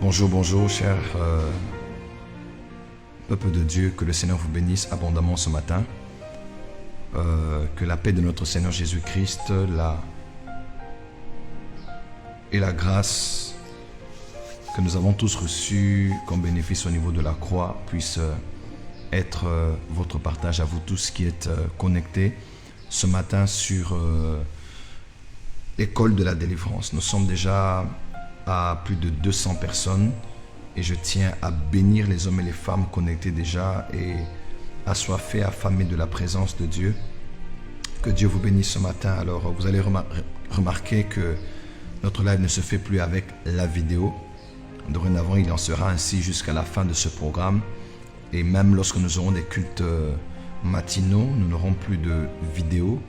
Bonjour, bonjour, cher peuple de Dieu, que le Seigneur vous bénisse abondamment ce matin. Que la paix de notre Seigneur Jésus-Christ et la grâce que nous avons tous reçue comme bénéfice au niveau de la croix puisse être votre partage à vous tous qui êtes connectés ce matin sur l'école de la délivrance. Nous sommes déjà à plus de 200 personnes et je tiens à bénir les hommes et les femmes connectés déjà et assoiffés, affamés de la présence de Dieu. Que Dieu vous bénisse ce matin. Alors vous allez remarquer que notre live ne se fait plus avec la vidéo. Dorénavant, il en sera ainsi jusqu'à la fin de ce programme. Et même lorsque nous aurons des cultes matinaux, nous n'aurons plus de vidéo,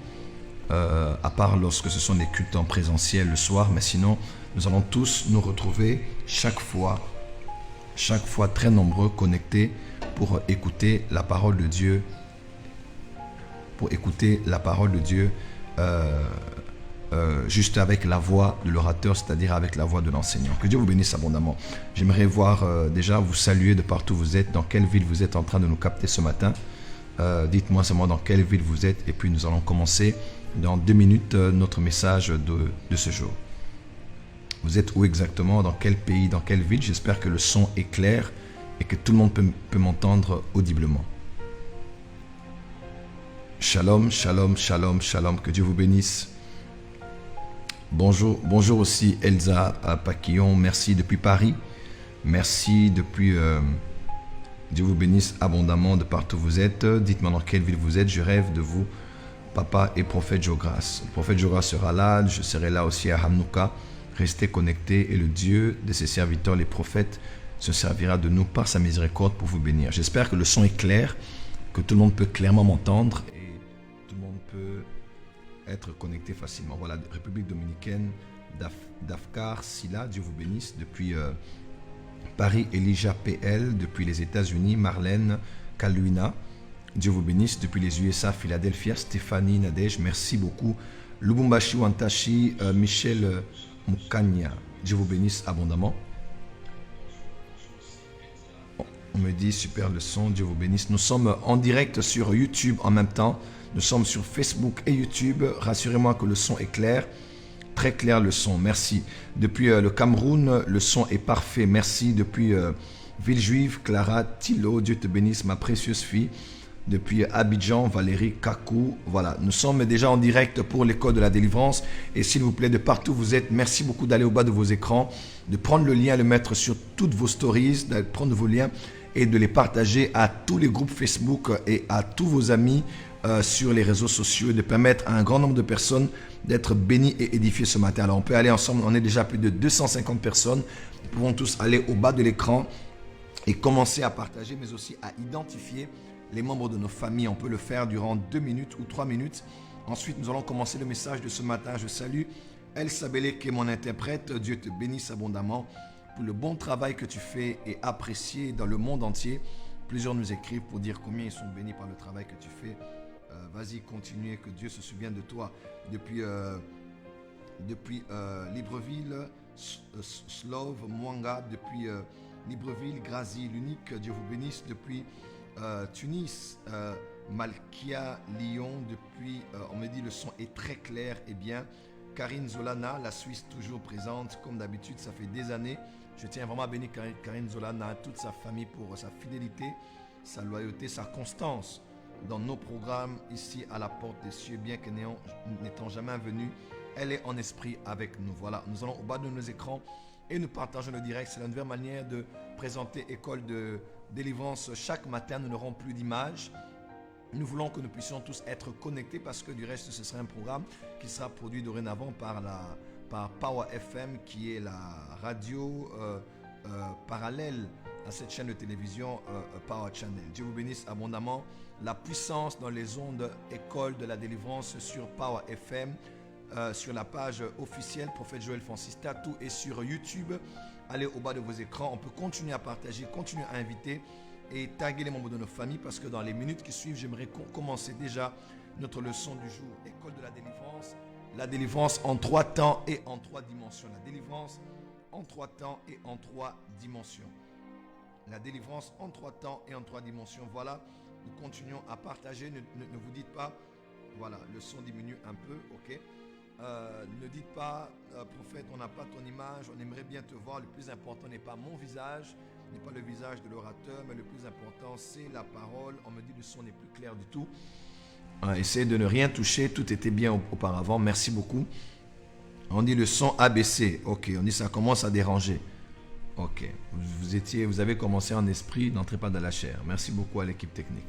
à part lorsque ce sont des cultes en présentiel le soir. Mais sinon, nous allons tous nous retrouver chaque fois très nombreux connectés pour écouter la parole de Dieu. Juste avec la voix de l'orateur, c'est-à-dire avec la voix de l'enseignant. Que Dieu vous bénisse abondamment. J'aimerais voir déjà vous saluer de partout où vous êtes, dans quelle ville vous êtes en train de nous capter ce matin. Dites-moi seulement dans quelle ville vous êtes et puis nous allons commencer dans 2 minutes notre message de ce jour. Vous êtes où exactement, dans quel pays, dans quelle ville? J'espère que le son est clair et que tout le monde peut m'entendre audiblement. Shalom, shalom, shalom, shalom. Que Dieu vous bénisse. Bonjour, bonjour aussi Elsa Paquillon. Merci depuis Paris. Merci depuis... Dieu vous bénisse abondamment de partout où vous êtes. Dites-moi dans quelle ville vous êtes. Je rêve de vous, papa et prophète Jogras. Le prophète Jogras sera là. Je serai là aussi à Hanouka. Restez connectés et le Dieu de ses serviteurs, les prophètes, se servira de nous par sa miséricorde pour vous bénir. J'espère que le son est clair, que tout le monde peut clairement m'entendre et tout le monde peut être connecté facilement. Voilà, République dominicaine d'Afkar, Silla, Dieu vous bénisse. Depuis Paris, Elijah PL. Depuis les États-Unis, Marlène Kaluina, Dieu vous bénisse. Depuis les USA, Philadelphia, Stéphanie Nadège, merci beaucoup. Lubumbashi Wantashi, Michel Moukania, Dieu vous bénisse abondamment. On me dit super le son, Dieu vous bénisse. Nous sommes en direct sur YouTube en même temps. Nous sommes sur Facebook et YouTube. Rassurez-moi que le son est clair. Très clair le son, merci. Depuis le Cameroun, le son est parfait, merci. Depuis Villejuive, Clara Thilo, Dieu te bénisse ma précieuse fille. Depuis Abidjan, Valérie Kakou. Voilà, nous sommes déjà en direct pour l'école de la délivrance. Et s'il vous plaît, de partout où vous êtes, merci beaucoup d'aller au bas de vos écrans, de prendre le lien, le mettre sur toutes vos stories, de prendre vos liens et de les partager à tous les groupes Facebook et à tous vos amis sur les réseaux sociaux, de permettre à un grand nombre de personnes d'être bénies et édifiées ce matin. Alors on peut aller ensemble, on est déjà plus de 250 personnes. Nous pouvons tous aller au bas de l'écran et commencer à partager, mais aussi à identifier les membres de nos familles. On peut le faire durant 2 minutes ou 3 minutes. Ensuite, nous allons commencer le message de ce matin. Je salue El Sabele qui est mon interprète. Dieu te bénisse abondamment pour le bon travail que tu fais et apprécié dans le monde entier. Plusieurs nous écrivent pour dire combien ils sont bénis par le travail que tu fais. Vas-y, continue, que Dieu se souvienne de toi. Depuis Libreville, Slove, Mwanga, depuis Libreville, Grazi, l'unique, Dieu vous bénisse. Depuis Tunis, Malkia, Lyon, depuis, on me dit le son est très clair et bien. Karine Zolana, la Suisse toujours présente, comme d'habitude, ça fait des années. Je tiens vraiment à bénir Karine Zolana, toute sa famille pour sa fidélité, sa loyauté, sa constance dans nos programmes ici à la porte des cieux, bien que n'étant jamais venue, elle est en esprit avec nous. Voilà, nous allons au bas de nos écrans et nous partageons le direct. C'est la nouvelle manière de présenter école de délivrance. Chaque matin, nous n'aurons plus d'images. Nous voulons que nous puissions tous être connectés parce que du reste, ce sera un programme qui sera produit dorénavant par Power FM, qui est la radio parallèle à cette chaîne de télévision Power Channel. Dieu vous bénisse abondamment. La puissance dans les ondes école de la délivrance sur Power FM, sur la page officielle Prophète Joël Francis Tatou et sur YouTube. Allez au bas de vos écrans. On peut continuer à partager, continuer à inviter et taguer les membres de nos familles parce que dans les minutes qui suivent, j'aimerais commencer déjà notre leçon du jour. École de la délivrance en 3 temps et en 3 dimensions. La délivrance en 3 temps et en 3 dimensions. La délivrance en 3 temps et en 3 dimensions. Voilà, nous continuons à partager. Ne vous dites pas, voilà, le son diminue un peu, ok. Ne dites pas, prophète, on n'a pas ton image, on aimerait bien te voir. Le plus important n'est pas mon visage, n'est pas le visage de l'orateur, mais le plus important, c'est la parole. On me dit le son n'est plus clair du tout. Essayez de ne rien toucher, tout était bien auparavant. Merci beaucoup. On dit le son ABC. Ok, on dit ça commence à déranger. Ok, vous avez commencé en esprit, n'entrez pas dans la chair. Merci beaucoup à l'équipe technique.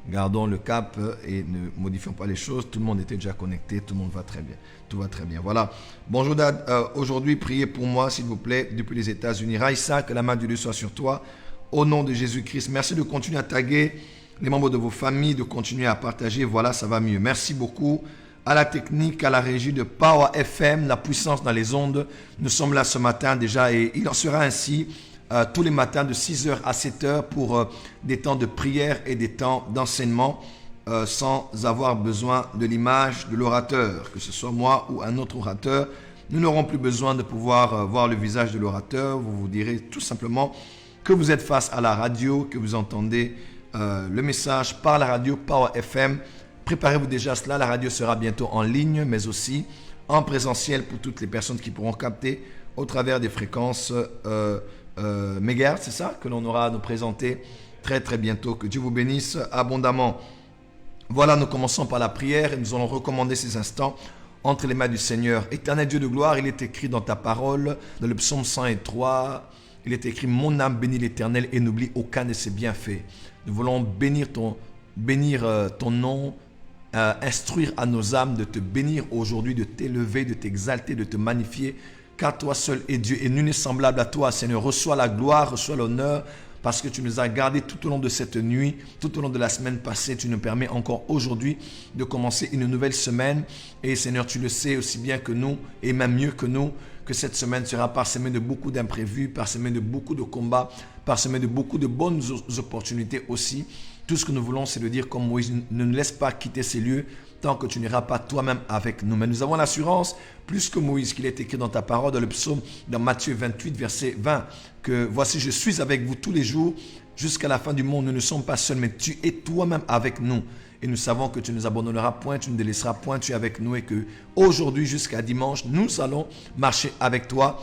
Gardons le cap et ne modifions pas les choses. Tout le monde était déjà connecté, tout le monde va très bien. Tout va très bien. Voilà. Bonjour Dad. Aujourd'hui, priez pour moi, s'il vous plaît, depuis les États-Unis. Raïssa, que la main de Dieu soit sur toi. Au nom de Jésus-Christ. Merci de continuer à taguer les membres de vos familles, de continuer à partager. Voilà, ça va mieux. Merci beaucoup à la technique, à la régie de Power FM, la puissance dans les ondes. Nous sommes là ce matin déjà et il en sera ainsi tous les matins de 6h à 7h pour des temps de prière et des temps d'enseignement sans avoir besoin de l'image de l'orateur, que ce soit moi ou un autre orateur. Nous n'aurons plus besoin de pouvoir voir le visage de l'orateur. Vous vous direz tout simplement que vous êtes face à la radio, que vous entendez le message par la radio Power FM. Préparez-vous déjà à cela. La radio sera bientôt en ligne, mais aussi en présentiel pour toutes les personnes qui pourront capter au travers des fréquences mégahertz, c'est ça que l'on aura à nous présenter très très bientôt. Que Dieu vous bénisse abondamment. Voilà, nous commençons par la prière et nous allons recommander ces instants entre les mains du Seigneur. Éternel Dieu de gloire, il est écrit dans ta parole, dans le psaume 103, il est écrit: mon âme bénit l'Éternel et n'oublie aucun de ses bienfaits. Nous voulons bénir ton nom, instruire à nos âmes de te bénir aujourd'hui, de t'élever, de t'exalter, de te magnifier, car toi seul est Dieu et nul n'est semblable à toi. Seigneur, reçois la gloire, reçois l'honneur, parce que tu nous as gardés tout au long de cette nuit, tout au long de la semaine passée. Tu nous permets encore aujourd'hui de commencer une nouvelle semaine. Et Seigneur, tu le sais aussi bien que nous, et même mieux que nous, que cette semaine sera parsemée de beaucoup d'imprévus, parsemée de beaucoup de combats, parsemée de beaucoup de bonnes opportunités aussi. Tout ce que nous voulons, c'est de dire comme Moïse: ne nous laisse pas quitter ces lieux tant que tu n'iras pas toi-même avec nous. Mais nous avons l'assurance, plus que Moïse, qu'il est écrit dans ta parole, dans le psaume, dans Matthieu 28, verset 20, que voici, je suis avec vous tous les jours jusqu'à la fin du monde. Nous ne sommes pas seuls, mais tu es toi-même avec nous. Et nous savons que tu ne nous abandonneras point, tu ne nous délaisseras point, tu es avec nous et que aujourd'hui jusqu'à dimanche, nous allons marcher avec toi.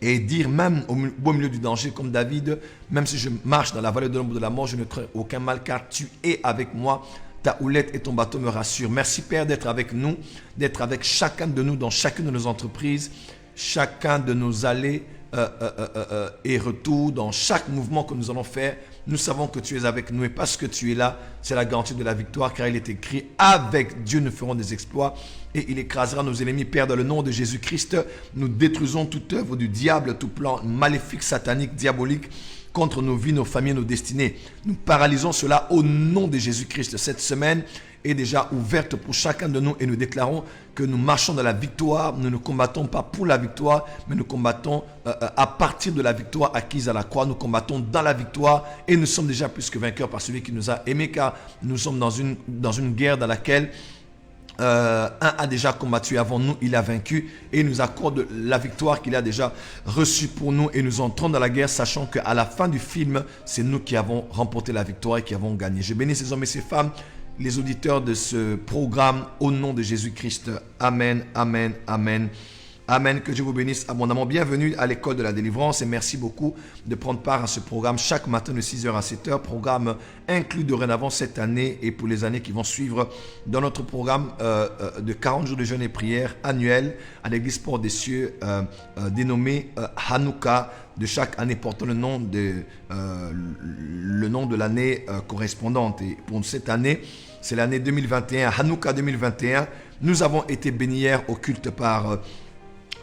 Et dire même au beau milieu du danger comme David: même si je marche dans la vallée de l'ombre de la mort, je ne crains aucun mal car tu es avec moi. Ta houlette et ton bateau me rassurent. Merci Père d'être avec nous, d'être avec chacun de nous dans chacune de nos entreprises, chacun de nos allées et retours, dans chaque mouvement que nous allons faire. Nous savons que tu es avec nous et parce que tu es là, c'est la garantie de la victoire, car il est écrit: avec Dieu nous ferons des exploits et il écrasera nos ennemis. Père, dans le nom de Jésus-Christ, nous détruisons toute œuvre du diable, tout plan maléfique, satanique, diabolique contre nos vies, nos familles, nos destinées. Nous paralysons cela au nom de Jésus-Christ. Cette semaine est déjà ouverte pour chacun de nous et nous déclarons que nous marchons dans la victoire. Nous ne combattons pas pour la victoire, mais nous combattons à partir de la victoire acquise à la croix. Nous combattons dans la victoire et nous sommes déjà plus que vainqueurs par celui qui nous a aimés, car nous sommes dans une guerre dans laquelle un a déjà combattu avant nous, il a vaincu et il nous accorde la victoire qu'il a déjà reçue pour nous, et nous entrons dans la guerre sachant qu'à la fin du film, c'est nous qui avons remporté la victoire et qui avons gagné. Je bénis ces hommes et ces femmes, les auditeurs de ce programme, au nom de Jésus-Christ. Amen, amen, amen. Amen, que Dieu vous bénisse abondamment. Bienvenue à l'école de la délivrance et merci beaucoup de prendre part à ce programme chaque matin de 6h à 7h. Programme inclus dorénavant cette année et pour les années qui vont suivre dans notre programme de 40 jours de jeûne et prière annuel à l'église Port des Cieux dénommé Hanouka, de chaque année portant le nom de l'année correspondante. Et pour cette année, c'est l'année 2021, Hanouka 2021. Nous avons été bénis hier au culte par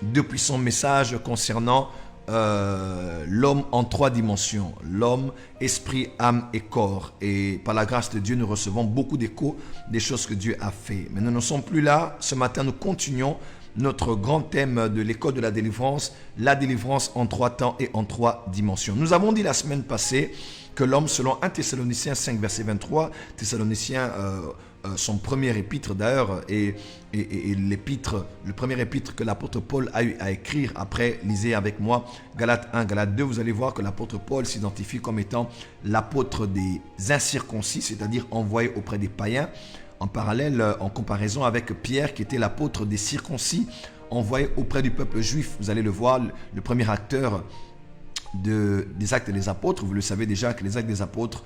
deux puissants messages concernant l'homme en 3 dimensions, l'homme, esprit, âme et corps. Et par la grâce de Dieu, nous recevons beaucoup d'échos des choses que Dieu a fait. Mais nous ne sommes plus là. Ce matin, nous continuons notre grand thème de l'école de la délivrance en 3 temps et en 3 dimensions. Nous avons dit la semaine passée que l'homme, selon 1 Thessaloniciens 5, verset 23, Thessaloniciens, son premier épître d'ailleurs, et l'épître, le premier épître que l'apôtre Paul a eu à écrire, après, lisez avec moi Galates 1, Galates 2, vous allez voir que l'apôtre Paul s'identifie comme étant l'apôtre des incirconcis, c'est-à-dire envoyé auprès des païens, en parallèle, en comparaison avec Pierre qui était l'apôtre des circoncis, envoyé auprès du peuple juif. Vous allez le voir, le premier acteur des Actes des Apôtres. Vous le savez déjà que les Actes des Apôtres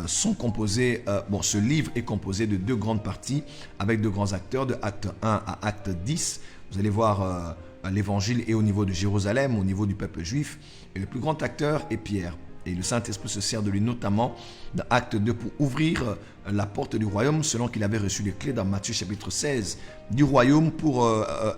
sont composés, ce livre est composé de 2 grandes parties avec 2 grands acteurs, de Acte 1 à Acte 10. Vous allez voir l'évangile est au niveau de Jérusalem, au niveau du peuple juif, et le plus grand acteur est Pierre. Et le Saint-Esprit se sert de lui notamment dans Acte 2 pour ouvrir la porte du royaume, selon qu'il avait reçu les clés dans Matthieu chapitre 16 du royaume pour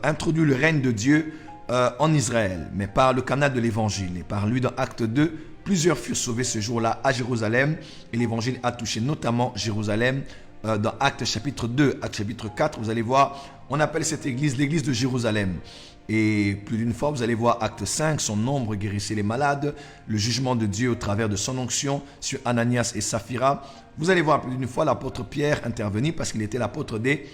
introduire le règne de Dieu en Israël, mais par le canal de l'évangile. Et par lui, dans Acte 2, plusieurs furent sauvés ce jour-là à Jérusalem, et l'évangile a touché notamment Jérusalem. Dans Acte chapitre 2, Acte chapitre 4, vous allez voir, on appelle cette église l'église de Jérusalem. Et plus d'une fois, vous allez voir Acte 5, son ombre guérissait les malades, le jugement de Dieu au travers de son onction sur Ananias et Saphira. Vous allez voir plus d'une fois l'apôtre Pierre intervenir parce qu'il était l'apôtre des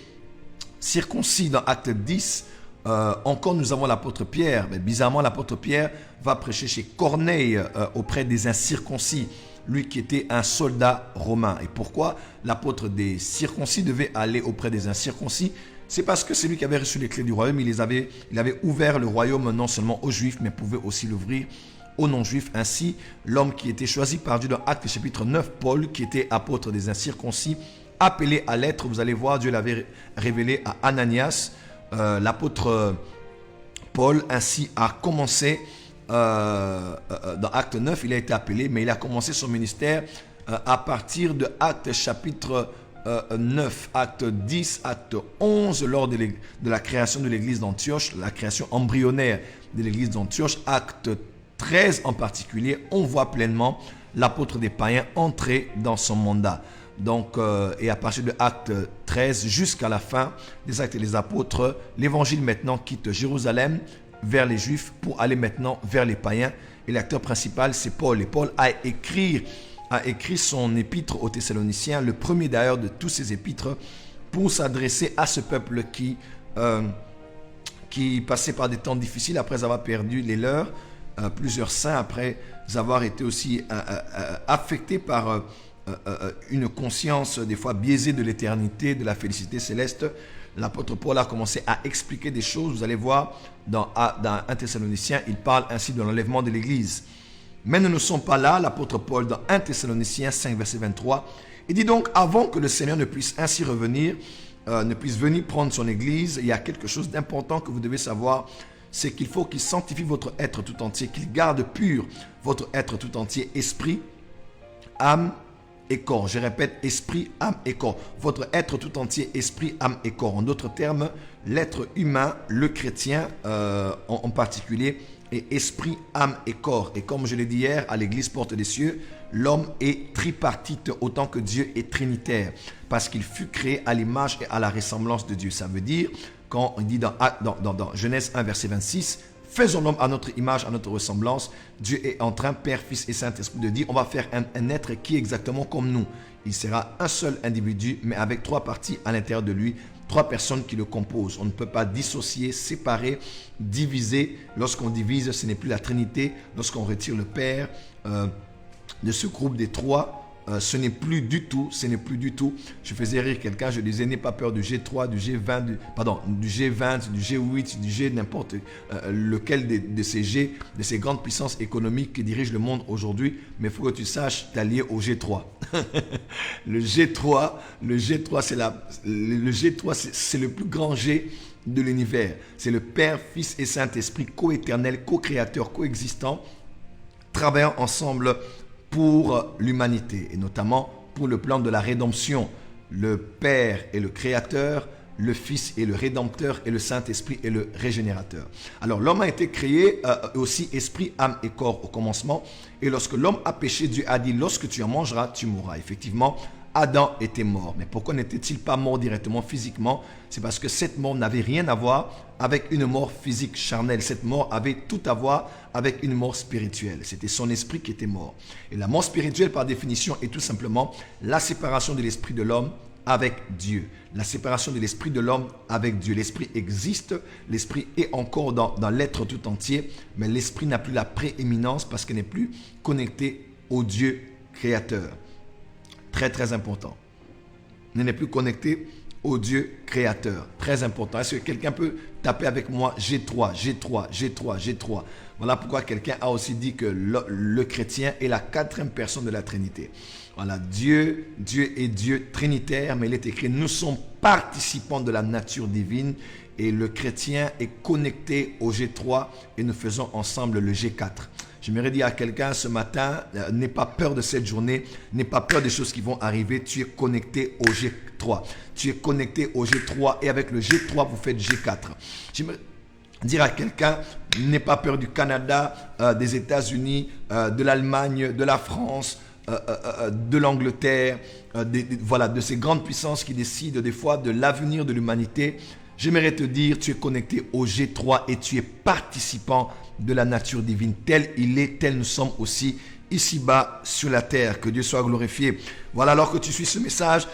circoncis. Dans Acte 10, encore nous avons l'apôtre Pierre, mais bizarrement l'apôtre Pierre va prêcher chez Corneille auprès des incirconcis, lui qui était un soldat romain. Et pourquoi l'apôtre des circoncis devait aller auprès des incirconcis? C'est parce que c'est lui qui avait reçu les clés du royaume. Il avait ouvert le royaume non seulement aux Juifs, mais pouvait aussi l'ouvrir aux non-Juifs. Ainsi, l'homme qui était choisi par Dieu dans Actes chapitre 9, Paul, qui était apôtre des incirconcis, appelé à l'être, vous allez voir, Dieu l'avait révélé à Ananias. L'apôtre Paul ainsi a commencé, dans Acte 9, il a été appelé, mais il a commencé son ministère à partir de Acte chapitre 9, acte 10, acte 11, lors de la création de l'église d'Antioche, la création embryonnaire de l'église d'Antioche, acte 13 en particulier, on voit pleinement l'apôtre des païens entrer dans son mandat. Donc, et à partir de acte 13 jusqu'à la fin des Actes des Apôtres, l'évangile maintenant quitte Jérusalem vers les Juifs pour aller maintenant vers les païens. Et l'acteur principal, c'est Paul. Et Paul a écrit son épître aux Thessaloniciens, le premier d'ailleurs de tous ses épîtres, pour s'adresser à ce peuple qui passait par des temps difficiles après avoir perdu les leurs, plusieurs saints après avoir été aussi affectés par une conscience des fois biaisée de l'éternité, de la félicité céleste. L'apôtre Paul a commencé à expliquer des choses. Vous allez voir dans 1 Thessaloniciens, il parle ainsi de l'enlèvement de l'église. Mais nous ne sommes pas là, l'apôtre Paul dans 1 Thessaloniciens 5 verset 23, il dit donc avant que le Seigneur ne puisse ainsi revenir, ne puisse venir prendre son église, il y a quelque chose d'important que vous devez savoir, c'est qu'il faut qu'il sanctifie votre être tout entier, qu'il garde pur votre être tout entier, esprit, âme et corps. Je répète, esprit, âme et corps. Votre être tout entier, esprit, âme et corps. En d'autres termes, l'être humain, le chrétien en particulier, est esprit, âme et corps. Et comme je l'ai dit hier à l'église Porte des Cieux, l'homme est tripartite autant que Dieu est trinitaire. Parce qu'il fut créé à l'image et à la ressemblance de Dieu. Ça veut dire, quand on dit dans Genèse 1 verset 26, faisons l'homme à notre image, à notre ressemblance. Dieu est en train, Père, Fils et Saint-Esprit, de dire, on va faire un être qui est exactement comme nous. Il sera un seul individu, mais avec 3 parties à l'intérieur de lui, 3 personnes qui le composent. On ne peut pas dissocier, séparer, diviser. Lorsqu'on divise, ce n'est plus la Trinité. Lorsqu'on retire le Père de ce groupe des 3, ce n'est plus du tout, je faisais rire quelqu'un, je disais, n'aie pas peur du G3, du G20, du G20, du G8, du G n'importe lequel de ces G, de ces grandes puissances économiques qui dirigent le monde aujourd'hui, mais il faut que tu saches t'allier au G3. Le G3, c'est le plus grand G de l'univers. C'est le Père, Fils et Saint-Esprit, co-éternel, co-créateur, coexistant, travaillant ensemble pour l'humanité et notamment pour le plan de la rédemption. Le Père est le créateur, le Fils est le rédempteur et le Saint-Esprit est le régénérateur. Alors l'homme a été créé aussi esprit, âme et corps au commencement. Et lorsque l'homme a péché, Dieu a dit, lorsque tu en mangeras, tu mourras. Effectivement, Adam était mort. Mais pourquoi n'était-il pas mort directement physiquement? C'est parce que cette mort n'avait rien à voir avec une mort physique charnelle. Cette mort avait tout à voir avec une mort spirituelle. C'était son esprit qui était mort. Et la mort spirituelle, par définition, est tout simplement la séparation de l'esprit de l'homme avec Dieu. La séparation de l'esprit de l'homme avec Dieu. L'esprit existe, l'esprit est encore dans l'être tout entier, mais l'esprit n'a plus la prééminence parce qu'il n'est plus connecté au Dieu créateur. Très, très important. Il n'est plus connecté au Dieu créateur. Très important. Est-ce que quelqu'un peut taper avec moi G3, G3, G3, G3? Voilà pourquoi quelqu'un a aussi dit que le chrétien est la quatrième personne de la Trinité. Voilà, Dieu est Dieu trinitaire, mais il est écrit, nous sommes participants de la nature divine et le chrétien est connecté au G3 et nous faisons ensemble le G4. J'aimerais dire à quelqu'un ce matin, n'aie pas peur de cette journée, n'aie pas peur des choses qui vont arriver, tu es connecté au G3. Tu es connecté au G3 et avec le G3, vous faites G4. J'aimerais dire à quelqu'un, n'aie pas peur du Canada, des États-Unis, de l'Allemagne, de la France, de l'Angleterre, voilà, de ces grandes puissances qui décident des fois de l'avenir de l'humanité. J'aimerais te dire, tu es connecté au G3 et tu es participant de la nature divine. Tel il est, tel nous sommes aussi ici-bas sur la terre. Que Dieu soit glorifié. Voilà, alors que tu suis ce message,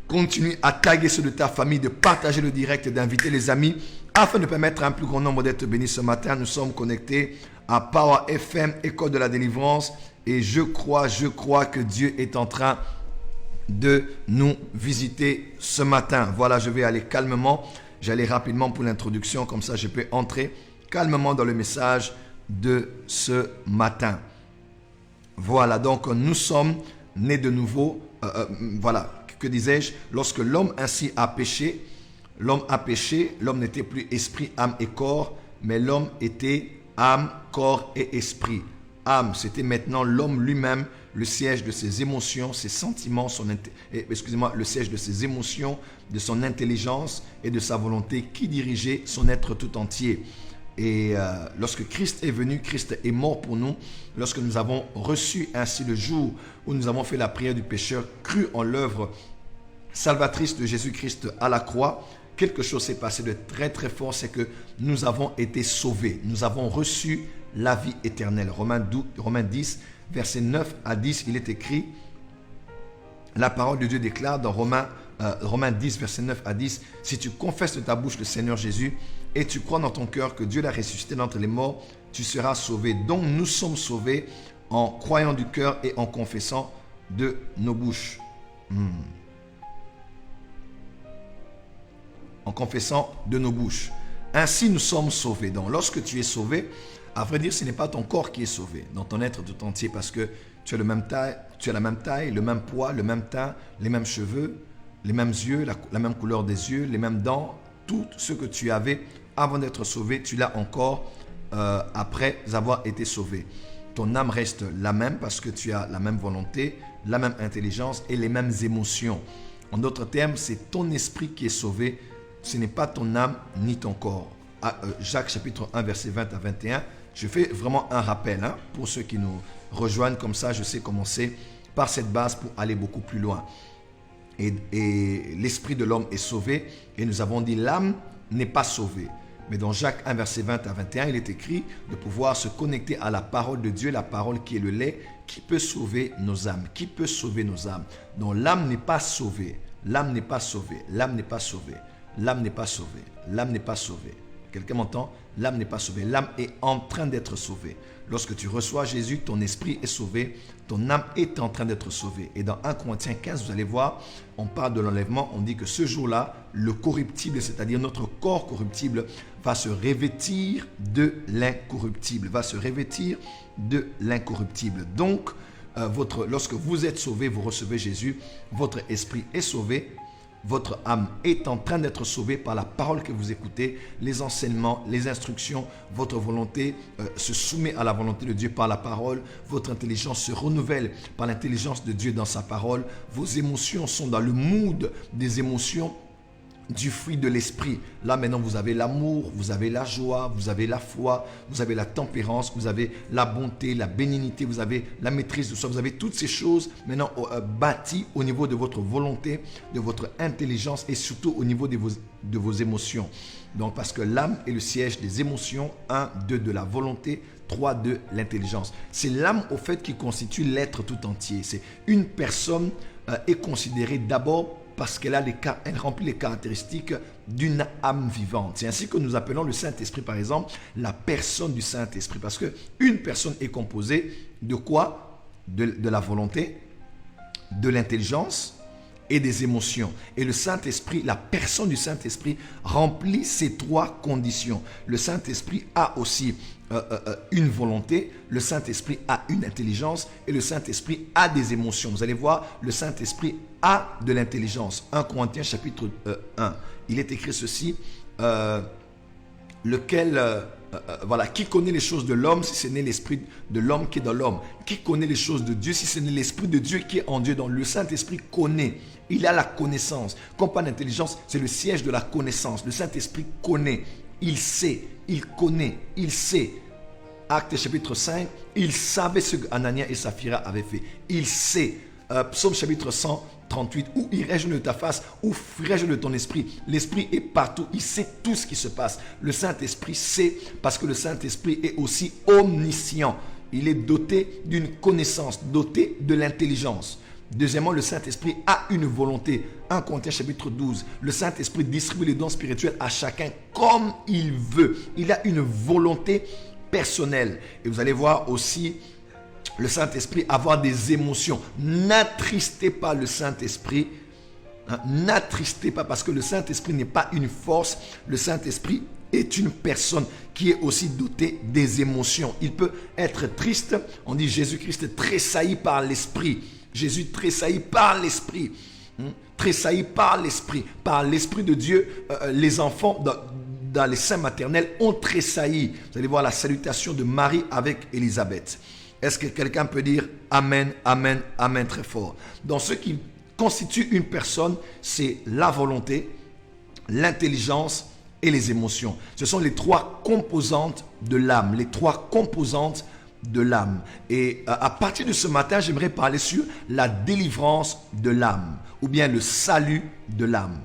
continue à taguer ceux de ta famille, de partager le direct, d'inviter les amis afin de permettre à un plus grand nombre d'être bénis ce matin. Nous sommes connectés à Power FM, École de la délivrance, et je crois que Dieu est en train de nous visiter ce matin. Voilà, je vais aller calmement. J'allais rapidement pour l'introduction, comme ça je peux entrer calmement dans le message de ce matin. Voilà, donc nous sommes nés de nouveau. Voilà, que disais-je? Lorsque l'homme ainsi a péché, l'homme n'était plus esprit, âme et corps, mais l'homme était âme, corps et esprit. Âme, c'était maintenant l'homme lui-même, le siège de ses émotions, ses sentiments, le siège de ses émotions, de son intelligence et de sa volonté qui dirigeait son être tout entier. Et lorsque Christ est venu, Christ est mort pour nous. Lorsque nous avons reçu ainsi le jour où nous avons fait la prière du pécheur, cru en l'œuvre salvatrice de Jésus-Christ à la croix, quelque chose s'est passé de très très fort, c'est que nous avons été sauvés. Nous avons reçu la vie éternelle. Romains 10, versets 9 à 10, il est écrit, la parole de Dieu déclare dans Romains 10, versets 9 à 10, si tu confesses de ta bouche le Seigneur Jésus et tu crois dans ton cœur que Dieu l'a ressuscité d'entre les morts, tu seras sauvé. Donc nous sommes sauvés en croyant du cœur et en confessant de nos bouches. En confessant de nos bouches. Ainsi nous sommes sauvés. Donc lorsque tu es sauvé, à vrai dire, ce n'est pas ton corps qui est sauvé, dans ton être tout entier, parce que tu as la même taille, le même poids, le même teint, les mêmes cheveux, les mêmes yeux, la même couleur des yeux, les mêmes dents, tout ce que tu avais avant d'être sauvé, tu l'as encore après avoir été sauvé. Ton âme reste la même parce que tu as la même volonté, la même intelligence et les mêmes émotions. En d'autres termes, c'est ton esprit qui est sauvé, ce n'est pas ton âme ni ton corps. Jacques chapitre 1 verset 20 à 21, je fais vraiment un rappel pour ceux qui nous rejoignent, comme ça je sais commencer par cette base pour aller beaucoup plus loin. Et l'esprit de l'homme est sauvé et nous avons dit l'âme n'est pas sauvée. Mais dans Jacques 1 verset 20 à 21, il est écrit de pouvoir se connecter à la parole de Dieu, la parole qui est le lait, qui peut sauver nos âmes. Qui peut sauver nos âmes? Donc l'âme n'est pas sauvée. L'âme n'est pas sauvée. L'âme n'est pas sauvée. L'âme n'est pas sauvée. L'âme n'est pas sauvée. Quelqu'un m'entend? L'âme n'est pas sauvée. L'âme est en train d'être sauvée. Lorsque tu reçois Jésus, ton esprit est sauvé. Ton âme est en train d'être sauvée. Et dans 1 Corinthiens 15, vous allez voir, on parle de l'enlèvement. On dit que ce jour-là, le corruptible, c'est-à-dire notre corps corruptible, va se revêtir de l'incorruptible. Va se revêtir de l'incorruptible. Donc, lorsque vous êtes sauvé, vous recevez Jésus, votre esprit est sauvé. Votre âme est en train d'être sauvée par la parole que vous écoutez, les enseignements, les instructions. Votre volonté se soumet à la volonté de Dieu par la parole. Votre intelligence se renouvelle par l'intelligence de Dieu dans sa parole. Vos émotions sont dans le mood des émotions du fruit de l'esprit. Là maintenant vous avez l'amour, vous avez la joie, vous avez la foi, vous avez la tempérance, vous avez la bonté, la bénignité, vous avez la maîtrise de soi, vous avez toutes ces choses maintenant bâties au niveau de votre volonté, de votre intelligence et surtout au niveau de vos émotions. Donc parce que l'âme est le siège des émotions, 1, 2 de la volonté, 3 de l'intelligence. C'est l'âme au fait qui constitue l'être tout entier. C'est une personne est considérée d'abord parce qu'elle remplit les caractéristiques d'une âme vivante. C'est ainsi que nous appelons le Saint-Esprit, par exemple, la personne du Saint-Esprit. Parce qu'une personne est composée de quoi? De la volonté, de l'intelligence et des émotions. Et le Saint-Esprit, la personne du Saint-Esprit remplit ces 3 conditions. Le Saint-Esprit a aussi une volonté, le Saint-Esprit a une intelligence et le Saint-Esprit a des émotions. Vous allez voir, le Saint-Esprit a de l'intelligence. 1 Corinthiens chapitre 1. Il est écrit ceci, voilà, qui connaît les choses de l'homme si ce n'est l'esprit de l'homme qui est dans l'homme? Qui connaît les choses de Dieu si ce n'est l'esprit de Dieu qui est en Dieu? Donc le Saint-Esprit connaît, il a la connaissance. Comme pas d'intelligence, c'est le siège de la connaissance. Le Saint-Esprit connaît, il sait, il connaît, il sait. Actes chapitre 5, il savait ce qu'Anania et Saphira avaient fait. Il sait. Psaume chapitre 138, où irais-je de ta face, où fuirais-je de ton esprit? L'esprit est partout, il sait tout ce qui se passe. Le Saint-Esprit sait parce que le Saint-Esprit est aussi omniscient. Il est doté d'une connaissance, doté de l'intelligence. Deuxièmement, le Saint-Esprit a une volonté. 1 Corinthiens chapitre 12. Le Saint-Esprit distribue les dons spirituels à chacun comme il veut. Il a une volonté personnelle. Et vous allez voir aussi le Saint-Esprit avoir des émotions. N'attristez pas le Saint-Esprit. N'attristez pas parce que le Saint-Esprit n'est pas une force. Le Saint-Esprit est une personne qui est aussi dotée des émotions. Il peut être triste. On dit Jésus-Christ tressaillit par l'Esprit. Jésus tressaillit par l'Esprit. Tressaillit par l'Esprit de Dieu. Les enfants dans les seins maternels ont tressailli. Vous allez voir la salutation de Marie avec Élisabeth. Est-ce que quelqu'un peut dire Amen, Amen, Amen très fort? Dans ce qui constitue une personne, c'est la volonté, l'intelligence et les émotions. Ce sont les 3 composantes de l'âme, les 3 composantes de l'âme. Et à partir de ce matin, j'aimerais parler sur la délivrance de l'âme ou bien le salut de l'âme.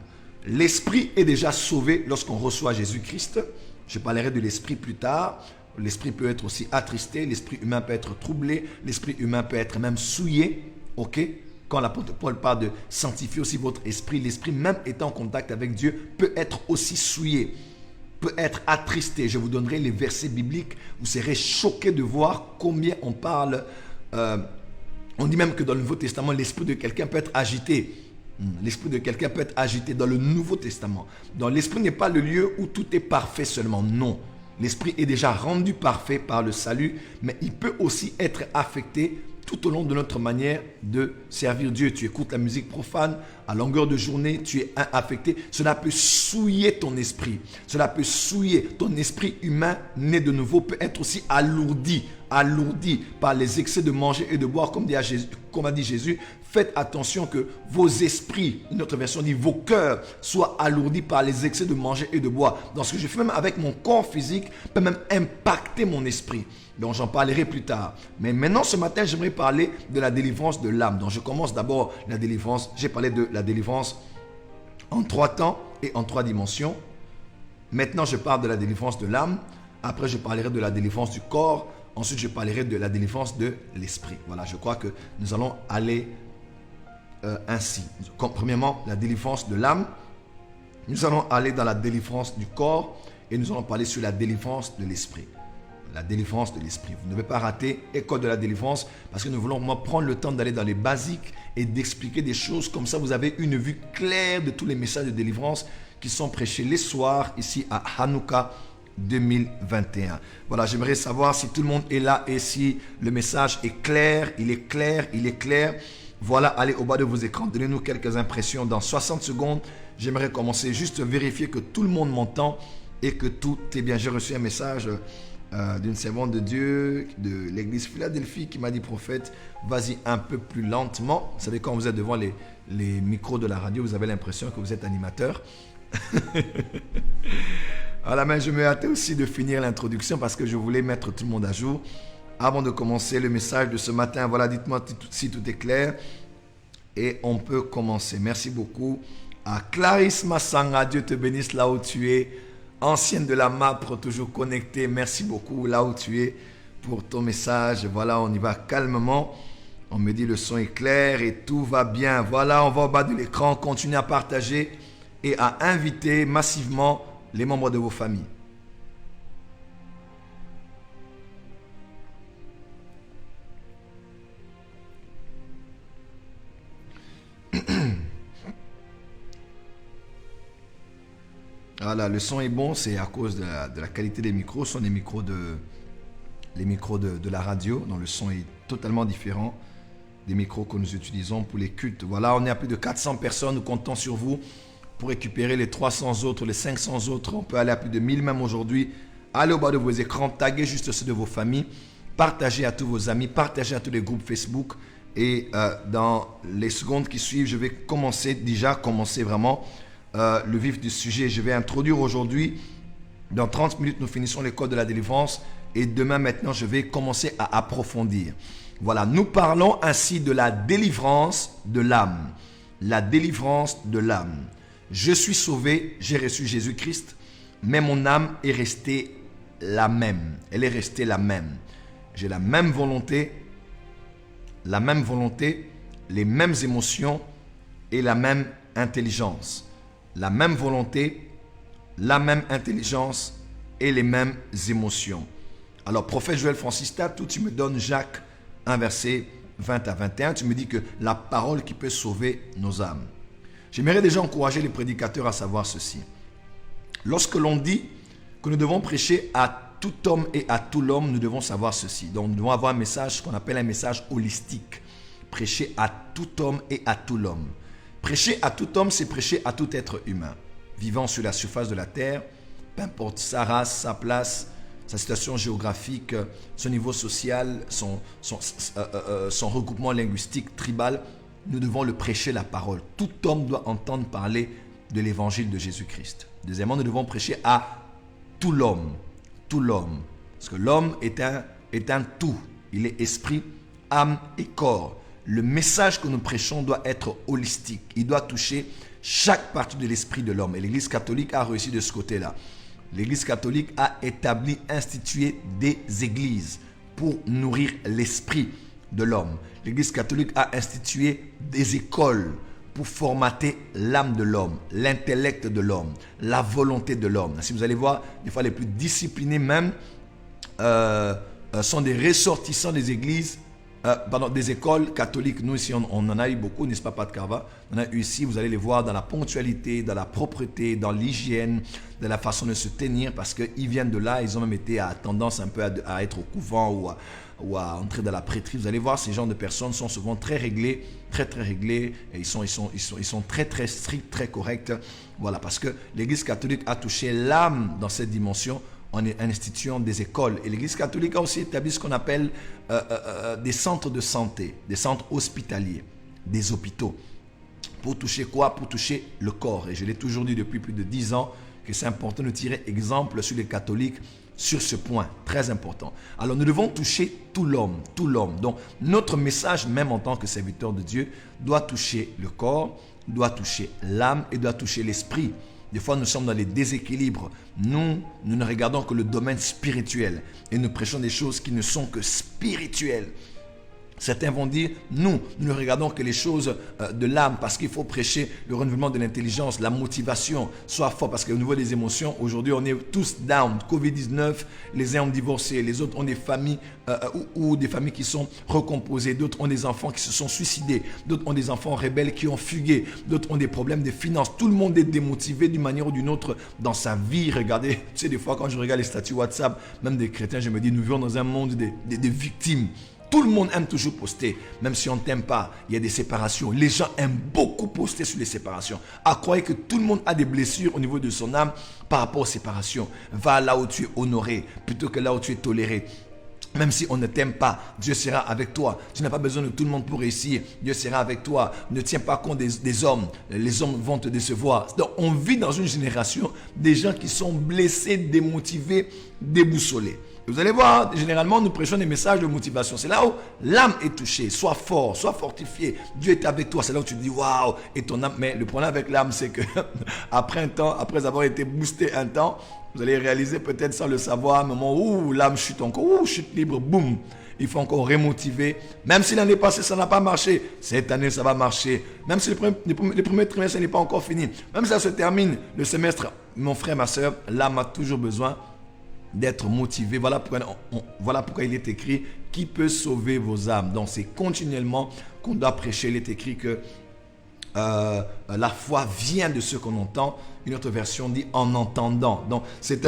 L'esprit est déjà sauvé lorsqu'on reçoit Jésus-Christ. Je parlerai de l'esprit plus tard. L'esprit peut être aussi attristé, l'esprit humain peut être troublé, l'esprit humain peut être même souillé. Ok? Quand l'apôtre Paul parle de sanctifier aussi votre esprit, l'esprit même étant en contact avec Dieu peut être aussi souillé, peut être attristé. Je vous donnerai les versets bibliques. Vous serez choqués de voir combien on parle. On dit même que dans le Nouveau Testament, l'esprit de quelqu'un peut être agité. L'esprit de quelqu'un peut être agité dans le Nouveau Testament. Donc l'esprit n'est pas le lieu où tout est parfait seulement. Non. L'esprit est déjà rendu parfait par le salut, mais il peut aussi être affecté tout au long de notre manière de servir Dieu. Tu écoutes la musique profane, à longueur de journée, tu es affecté. Cela peut souiller ton esprit. Cela peut souiller ton esprit humain né de nouveau, peut être aussi alourdi par les excès de manger et de boire, comme a dit Jésus. Faites attention que vos esprits, une autre version dit vos cœurs, soient alourdis par les excès de manger et de boire. Dans ce que je fais même avec mon corps physique, peut même impacter mon esprit. Donc j'en parlerai plus tard. Mais maintenant ce matin, j'aimerais parler de la délivrance de l'âme. Donc je commence d'abord la délivrance. J'ai parlé de la délivrance en 3 temps et en 3 dimensions. Maintenant je parle de la délivrance de l'âme. Après je parlerai de la délivrance du corps. Ensuite je parlerai de la délivrance de l'esprit. Voilà, je crois que nous allons aller ainsi. Premièrement, la délivrance de l'âme. Nous allons aller dans la délivrance du corps et nous allons parler sur la délivrance de l'esprit. La délivrance de l'esprit. Vous ne devez pas rater École de la délivrance parce que nous voulons prendre le temps d'aller dans les basiques et d'expliquer des choses. Comme ça, vous avez une vue claire de tous les messages de délivrance qui sont prêchés les soirs ici à Hanouka 2021. Voilà, j'aimerais savoir si tout le monde est là et si le message est clair. Il est clair, il est clair. Voilà, allez au bas de vos écrans, donnez-nous quelques impressions dans 60 secondes. J'aimerais commencer juste vérifier que tout le monde m'entend et que tout est bien. J'ai reçu un message d'une servante de Dieu de l'église Philadelphie qui m'a dit prophète, vas-y un peu plus lentement. Vous savez, quand vous êtes devant les micros de la radio, vous avez l'impression que vous êtes animateur. Voilà, mais je me hâtais aussi de finir l'introduction parce que je voulais mettre tout le monde à jour. Avant de commencer le message de ce matin, voilà, dites-moi si tout est clair. Et on peut commencer. Merci beaucoup à Clarisse Massanga. Dieu te bénisse là où tu es. Ancienne de la MAPRE, toujours connectée. Merci beaucoup là où tu es pour ton message. Voilà, on y va calmement. On me dit le son est clair et tout va bien. Voilà, on va au bas de l'écran. Continuez à partager et à inviter massivement les membres de vos familles. Voilà, le son est bon, c'est à cause de la qualité des micros. Ce sont les micros de la radio, dont le son est totalement différent des micros que nous utilisons pour les cultes. Voilà, on est à plus de 400 personnes, nous comptons sur vous pour récupérer les 300 autres, les 500 autres. On peut aller à plus de 1000 même aujourd'hui. Allez au bas de vos écrans, taguez juste ceux de vos familles, partagez à tous vos amis, partagez à tous les groupes Facebook. Et dans les secondes qui suivent, je vais commencer vraiment le vif du sujet. Je vais introduire aujourd'hui, dans 30 minutes, nous finissons l'école de la délivrance. Et demain, maintenant, je vais commencer à approfondir. Voilà, nous parlons ainsi de la délivrance de l'âme. La délivrance de l'âme. Je suis sauvé, j'ai reçu Jésus-Christ, mais mon âme est restée la même. Elle est restée la même. J'ai la même volonté, les mêmes émotions et la même intelligence. La même volonté, la même intelligence et les mêmes émotions. Alors, prophète Joël Francis Tatou, tu me donnes Jacques 1, verset 20 à 21. Tu me dis que la parole qui peut sauver nos âmes. J'aimerais déjà encourager les prédicateurs à savoir ceci. Lorsque l'on dit que nous devons prêcher à tout homme et à tout l'homme, nous devons savoir ceci. Donc, nous devons avoir un message qu'on appelle un message holistique. Prêcher à tout homme et à tout l'homme. Prêcher à tout homme, c'est prêcher à tout être humain, vivant sur la surface de la terre, peu importe sa race, sa place, sa situation géographique, son niveau social, son regroupement linguistique, tribal. Nous devons le prêcher la parole. Tout homme doit entendre parler de l'évangile de Jésus-Christ. Deuxièmement, nous devons prêcher à tout l'homme. Tout l'homme. Parce que l'homme est un tout. Il est esprit, âme et corps. Le message que nous prêchons doit être holistique. Il doit toucher chaque partie de l'esprit de l'homme. Et l'Église catholique a réussi de ce côté-là. L'Église catholique a institué des églises pour nourrir l'esprit de l'homme. L'Église catholique a institué des écoles pour formater l'âme de l'homme, l'intellect de l'homme, la volonté de l'homme. Si vous allez voir, des fois les plus disciplinés même sont des ressortissants des églises, des écoles catholiques. Nous ici, on en a eu beaucoup, n'est-ce pas, Pat Carva? On a eu ici, vous allez les voir dans la ponctualité, dans la propreté, dans l'hygiène, dans la façon de se tenir, parce qu'ils viennent de là, ils ont même été à tendance un peu à être au couvent ou à entrer dans la prêtrise. Vous allez voir, ces genres de personnes sont souvent très réglés, très réglés, et ils sont très stricts, très corrects. Voilà, parce que l'Église catholique a touché l'âme dans cette dimension en instituant des écoles. Et l'Église catholique a aussi établi ce qu'on appelle des centres de santé, des centres hospitaliers, des hôpitaux. Pour toucher quoi? Pour toucher le corps. Et je l'ai toujours dit depuis plus de 10 ans que c'est important de tirer exemple sur les catholiques sur ce point, très important. Alors nous devons toucher tout l'homme, tout l'homme. Donc notre message, même en tant que serviteur de Dieu, doit toucher le corps, doit toucher l'âme et doit toucher l'esprit. Des fois, nous sommes dans les déséquilibres. Nous ne regardons que le domaine spirituel et nous prêchons des choses qui ne sont que spirituelles. Certains vont dire, nous ne regardons que les choses de l'âme parce qu'il faut prêcher le renouvellement de l'intelligence, la motivation, soit fort parce qu'au niveau des émotions, aujourd'hui on est tous down. Covid-19, les uns ont divorcé, les autres ont des familles ou des familles qui sont recomposées, d'autres ont des enfants qui se sont suicidés, d'autres ont des enfants rebelles qui ont fugué, d'autres ont des problèmes de finances. Tout le monde est démotivé d'une manière ou d'une autre dans sa vie. Regardez, tu sais, des fois quand je regarde les statuts WhatsApp, même des chrétiens, je me dis, nous vivons dans un monde des victimes. Tout le monde aime toujours poster, même si on ne t'aime pas, il y a des séparations. Les gens aiment beaucoup poster sur les séparations. À croire que tout le monde a des blessures au niveau de son âme par rapport aux séparations. Va là où tu es honoré, plutôt que là où tu es toléré. Même si on ne t'aime pas, Dieu sera avec toi. Tu n'as pas besoin de tout le monde pour réussir. Dieu sera avec toi. Ne tiens pas compte des hommes. Les hommes vont te décevoir. Donc, on vit dans une génération des gens qui sont blessés, démotivés, déboussolés. Vous allez voir, généralement, nous prêchons des messages de motivation. C'est là où l'âme est touchée. Sois fort, sois fortifié. Dieu est avec toi. C'est là où tu te dis, waouh, et ton âme. Mais le problème avec l'âme, c'est que après un temps, après avoir été boosté un temps, vous allez réaliser peut-être sans le savoir, à un moment où l'âme chute encore, chute libre, boum. Il faut encore remotiver. Même si l'année passée, ça n'a pas marché, cette année, ça va marcher. Même si le premier trimestre n'est pas encore fini. Même si ça se termine, le semestre, mon frère, ma soeur, l'âme a toujours besoin d'être motivé. Voilà pourquoi il est écrit qui peut sauver vos âmes. Donc c'est continuellement qu'on doit prêcher. Il est écrit que la foi vient de ce qu'on entend. Une autre version dit en entendant. Donc c'est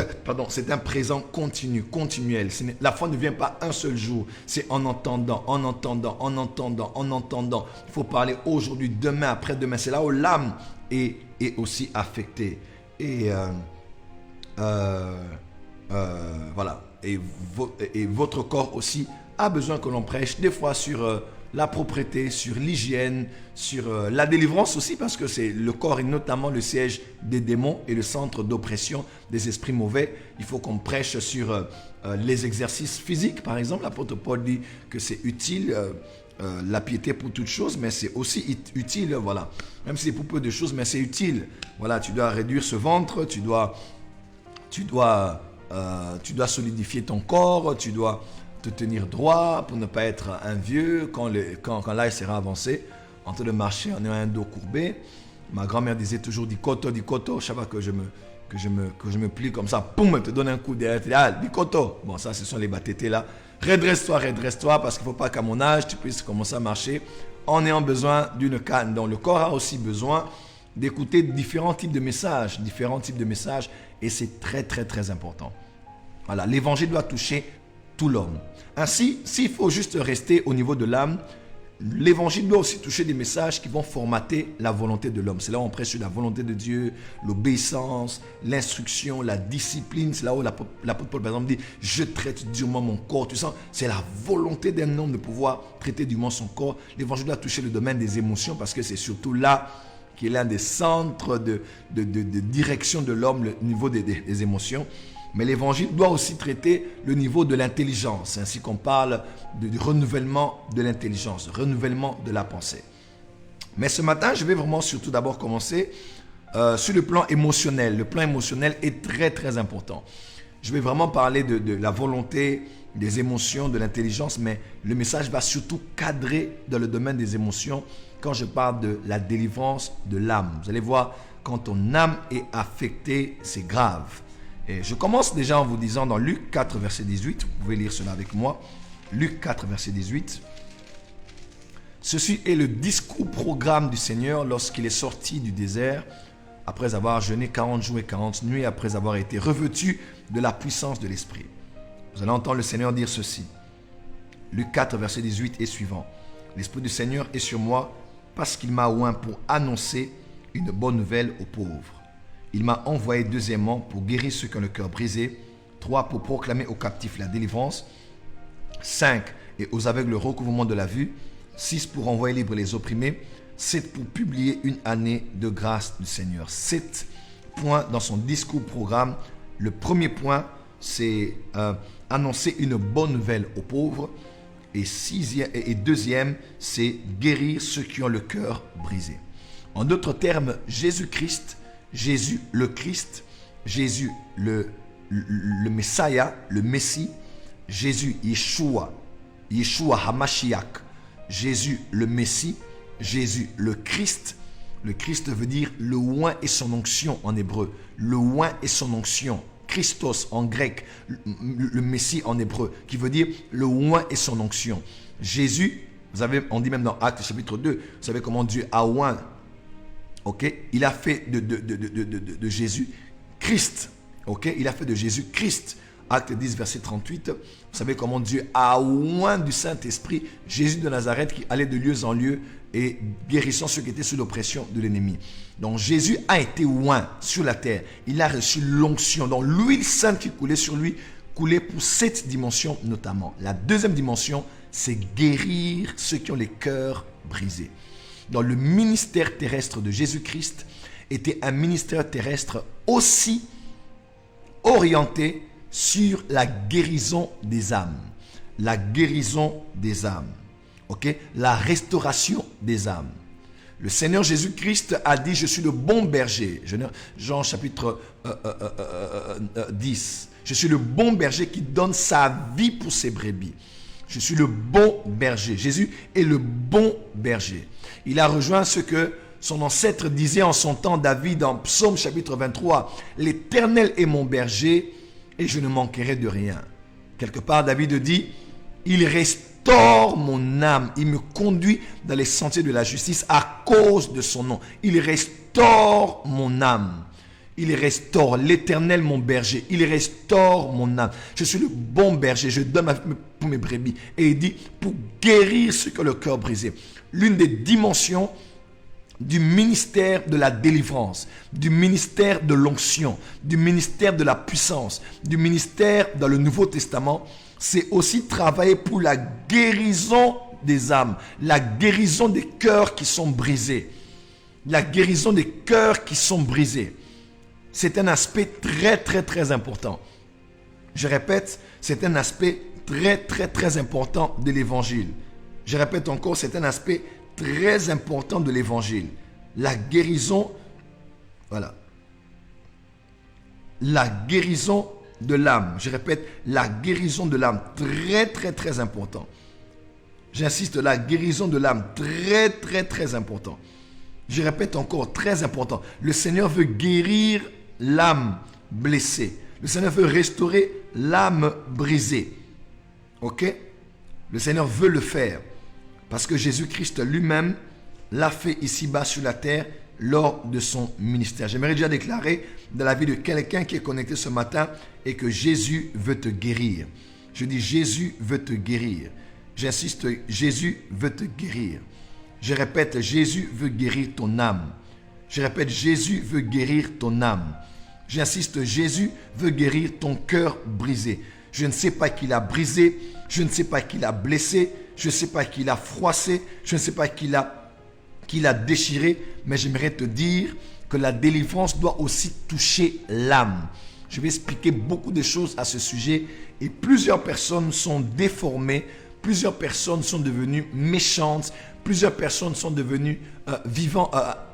un présent continu, continuel. La foi ne vient pas un seul jour. C'est en entendant, en entendant, en entendant, en entendant. Il faut parler aujourd'hui, demain, après-demain. C'est là où l'âme est aussi affectée. Et voilà. Et votre corps aussi a besoin que l'on prêche des fois sur la propreté, sur l'hygiène, sur la délivrance aussi, parce que c'est le corps est notamment le siège des démons et le centre d'oppression des esprits mauvais. Il faut qu'on prêche sur les exercices physiques, par exemple. L'apôtre Paul dit que c'est utile, la piété pour toutes choses, mais c'est aussi utile, voilà. Même si c'est pour peu de choses, mais c'est utile. Voilà, tu dois réduire ce ventre, tu dois solidifier ton corps, tu dois te tenir droit pour ne pas être un vieux quand l'âge sera avancé, en train de marcher en ayant un dos courbé. Ma grand-mère disait toujours di koto, chaque fois que je me plie comme ça, poum, elle te donne un coup derrière, ah, di koto. Bon, ça, ce sont les batétés là. Redresse-toi, parce qu'il ne faut pas qu'à mon âge, tu puisses commencer à marcher en ayant besoin d'une canne. Donc, le corps a aussi besoin d'écouter différents types de messages, et c'est très, très, très important. Voilà, l'évangile doit toucher tout l'homme. Ainsi, s'il faut juste rester au niveau de l'âme, l'évangile doit aussi toucher des messages qui vont formater la volonté de l'homme. C'est là où on prêche sur la volonté de Dieu, l'obéissance, l'instruction, la discipline. C'est là où l'apôtre Paul, par exemple, dit « Je traite durement mon corps ». Tu sens, c'est la volonté d'un homme de pouvoir traiter durement son corps. L'évangile doit toucher le domaine des émotions parce que c'est surtout là qui est l'un des centres de direction de l'homme, le niveau des émotions. Mais l'évangile doit aussi traiter le niveau de l'intelligence, ainsi qu'on parle du renouvellement de l'intelligence, renouvellement de la pensée. Mais ce matin, je vais vraiment surtout d'abord commencer sur le plan émotionnel. Le plan émotionnel est très très important. Je vais vraiment parler de la volonté, des émotions, de l'intelligence, mais le message va surtout cadrer dans le domaine des émotions quand je parle de la délivrance de l'âme. Vous allez voir, quand ton âme est affectée, c'est grave. Et je commence déjà en vous disant dans Luc 4, verset 18, vous pouvez lire cela avec moi, Luc 4, verset 18. Ceci est le discours programme du Seigneur lorsqu'il est sorti du désert, après avoir jeûné 40 jours et 40 nuits, après avoir été revêtu de la puissance de l'Esprit. Vous allez entendre le Seigneur dire ceci. Luc 4, verset 18 et suivant. L'Esprit du Seigneur est sur moi parce qu'il m'a oint pour annoncer une bonne nouvelle aux pauvres. Il m'a envoyé deuxièmement pour guérir ceux qui ont le cœur brisé, 3 pour proclamer aux captifs la délivrance, 5 et aux aveugles le recouvrement de la vue, 6 pour envoyer libres les opprimés, 7 pour publier une année de grâce du Seigneur. 7 points dans son discours programme. Le premier point, c'est annoncer une bonne nouvelle aux pauvres. Et deuxième, c'est guérir ceux qui ont le cœur brisé. En d'autres termes, Jésus-Christ, Jésus le Christ, Jésus le Messiah, le Messie, Jésus Yeshua Hamashiach, Jésus le Messie, Jésus le Christ. Le Christ veut dire le oint et son onction en hébreu. Le oint et son onction. Christos en grec, le Messie en hébreu, qui veut dire le oint et son onction. Jésus, on dit même dans Actes chapitre 2, vous savez comment Dieu a oint. Ok, il a fait de Jésus Christ. Ok, il a fait de Jésus Christ. Acte 10, verset 38. Vous savez comment Dieu a oint du Saint-Esprit Jésus de Nazareth qui allait de lieu en lieu et guérissant ceux qui étaient sous l'oppression de l'ennemi. Donc Jésus a été oint sur la terre. Il a reçu l'onction. Donc l'huile sainte qui coulait sur lui couler pour cette dimension notamment. La deuxième dimension, c'est guérir ceux qui ont les cœurs brisés. Dans le ministère terrestre de Jésus-Christ était un ministère terrestre aussi orienté sur la guérison des âmes. La guérison des âmes. Ok? La restauration des âmes. Le Seigneur Jésus-Christ a dit, je suis le bon berger. Jean chapitre 10. Je suis le bon berger qui donne sa vie pour ses brebis. Je suis le bon berger. Jésus est le bon berger. Il a rejoint ce que son ancêtre disait en son temps, David, en Psaume chapitre 23. L'Éternel est mon berger et je ne manquerai de rien. Quelque part, David dit, il restaure mon âme. Il me conduit dans les sentiers de la justice à cause de son nom. Il restaure mon âme. Il restaure l'Éternel mon berger. Il restaure mon âme. Je suis le bon berger. Je donne ma vie pour mes brebis. Et il dit, pour guérir ceux qui ont le cœur brisé. L'une des dimensions du ministère de la délivrance, du ministère de l'onction, du ministère de la puissance, du ministère dans le Nouveau Testament, c'est aussi travailler pour la guérison des âmes, la guérison des cœurs qui sont brisés. La guérison des cœurs qui sont brisés. C'est un aspect très important. Je répète, c'est un aspect très important de l'évangile. Je répète encore, c'est un aspect très important de l'évangile. La guérison, voilà. La guérison de l'âme. Je répète, la guérison de l'âme. Très important. J'insiste, la guérison de l'âme. Très important. Je répète encore, très important. Le Seigneur veut guérir l'âme blessée. Le Seigneur veut restaurer l'âme brisée. Ok? Le Seigneur veut le faire. Parce que Jésus-Christ lui-même l'a fait ici-bas sur la terre lors de son ministère. J'aimerais déjà déclarer dans la vie de quelqu'un qui est connecté ce matin et que Jésus veut te guérir. Je dis Jésus veut te guérir. J'insiste, Jésus veut te guérir. Je répète, Jésus veut guérir ton âme. Je répète, Jésus veut guérir ton âme. J'insiste, Jésus veut guérir ton cœur brisé. Je ne sais pas qui l'a brisé, je ne sais pas qui l'a blessé, je ne sais pas qui l'a froissé, je ne sais pas qui l'a déchiré, mais j'aimerais te dire que la délivrance doit aussi toucher l'âme. Je vais expliquer beaucoup de choses à ce sujet et plusieurs personnes sont déformées, plusieurs personnes sont devenues méchantes, plusieurs personnes sont devenues vivant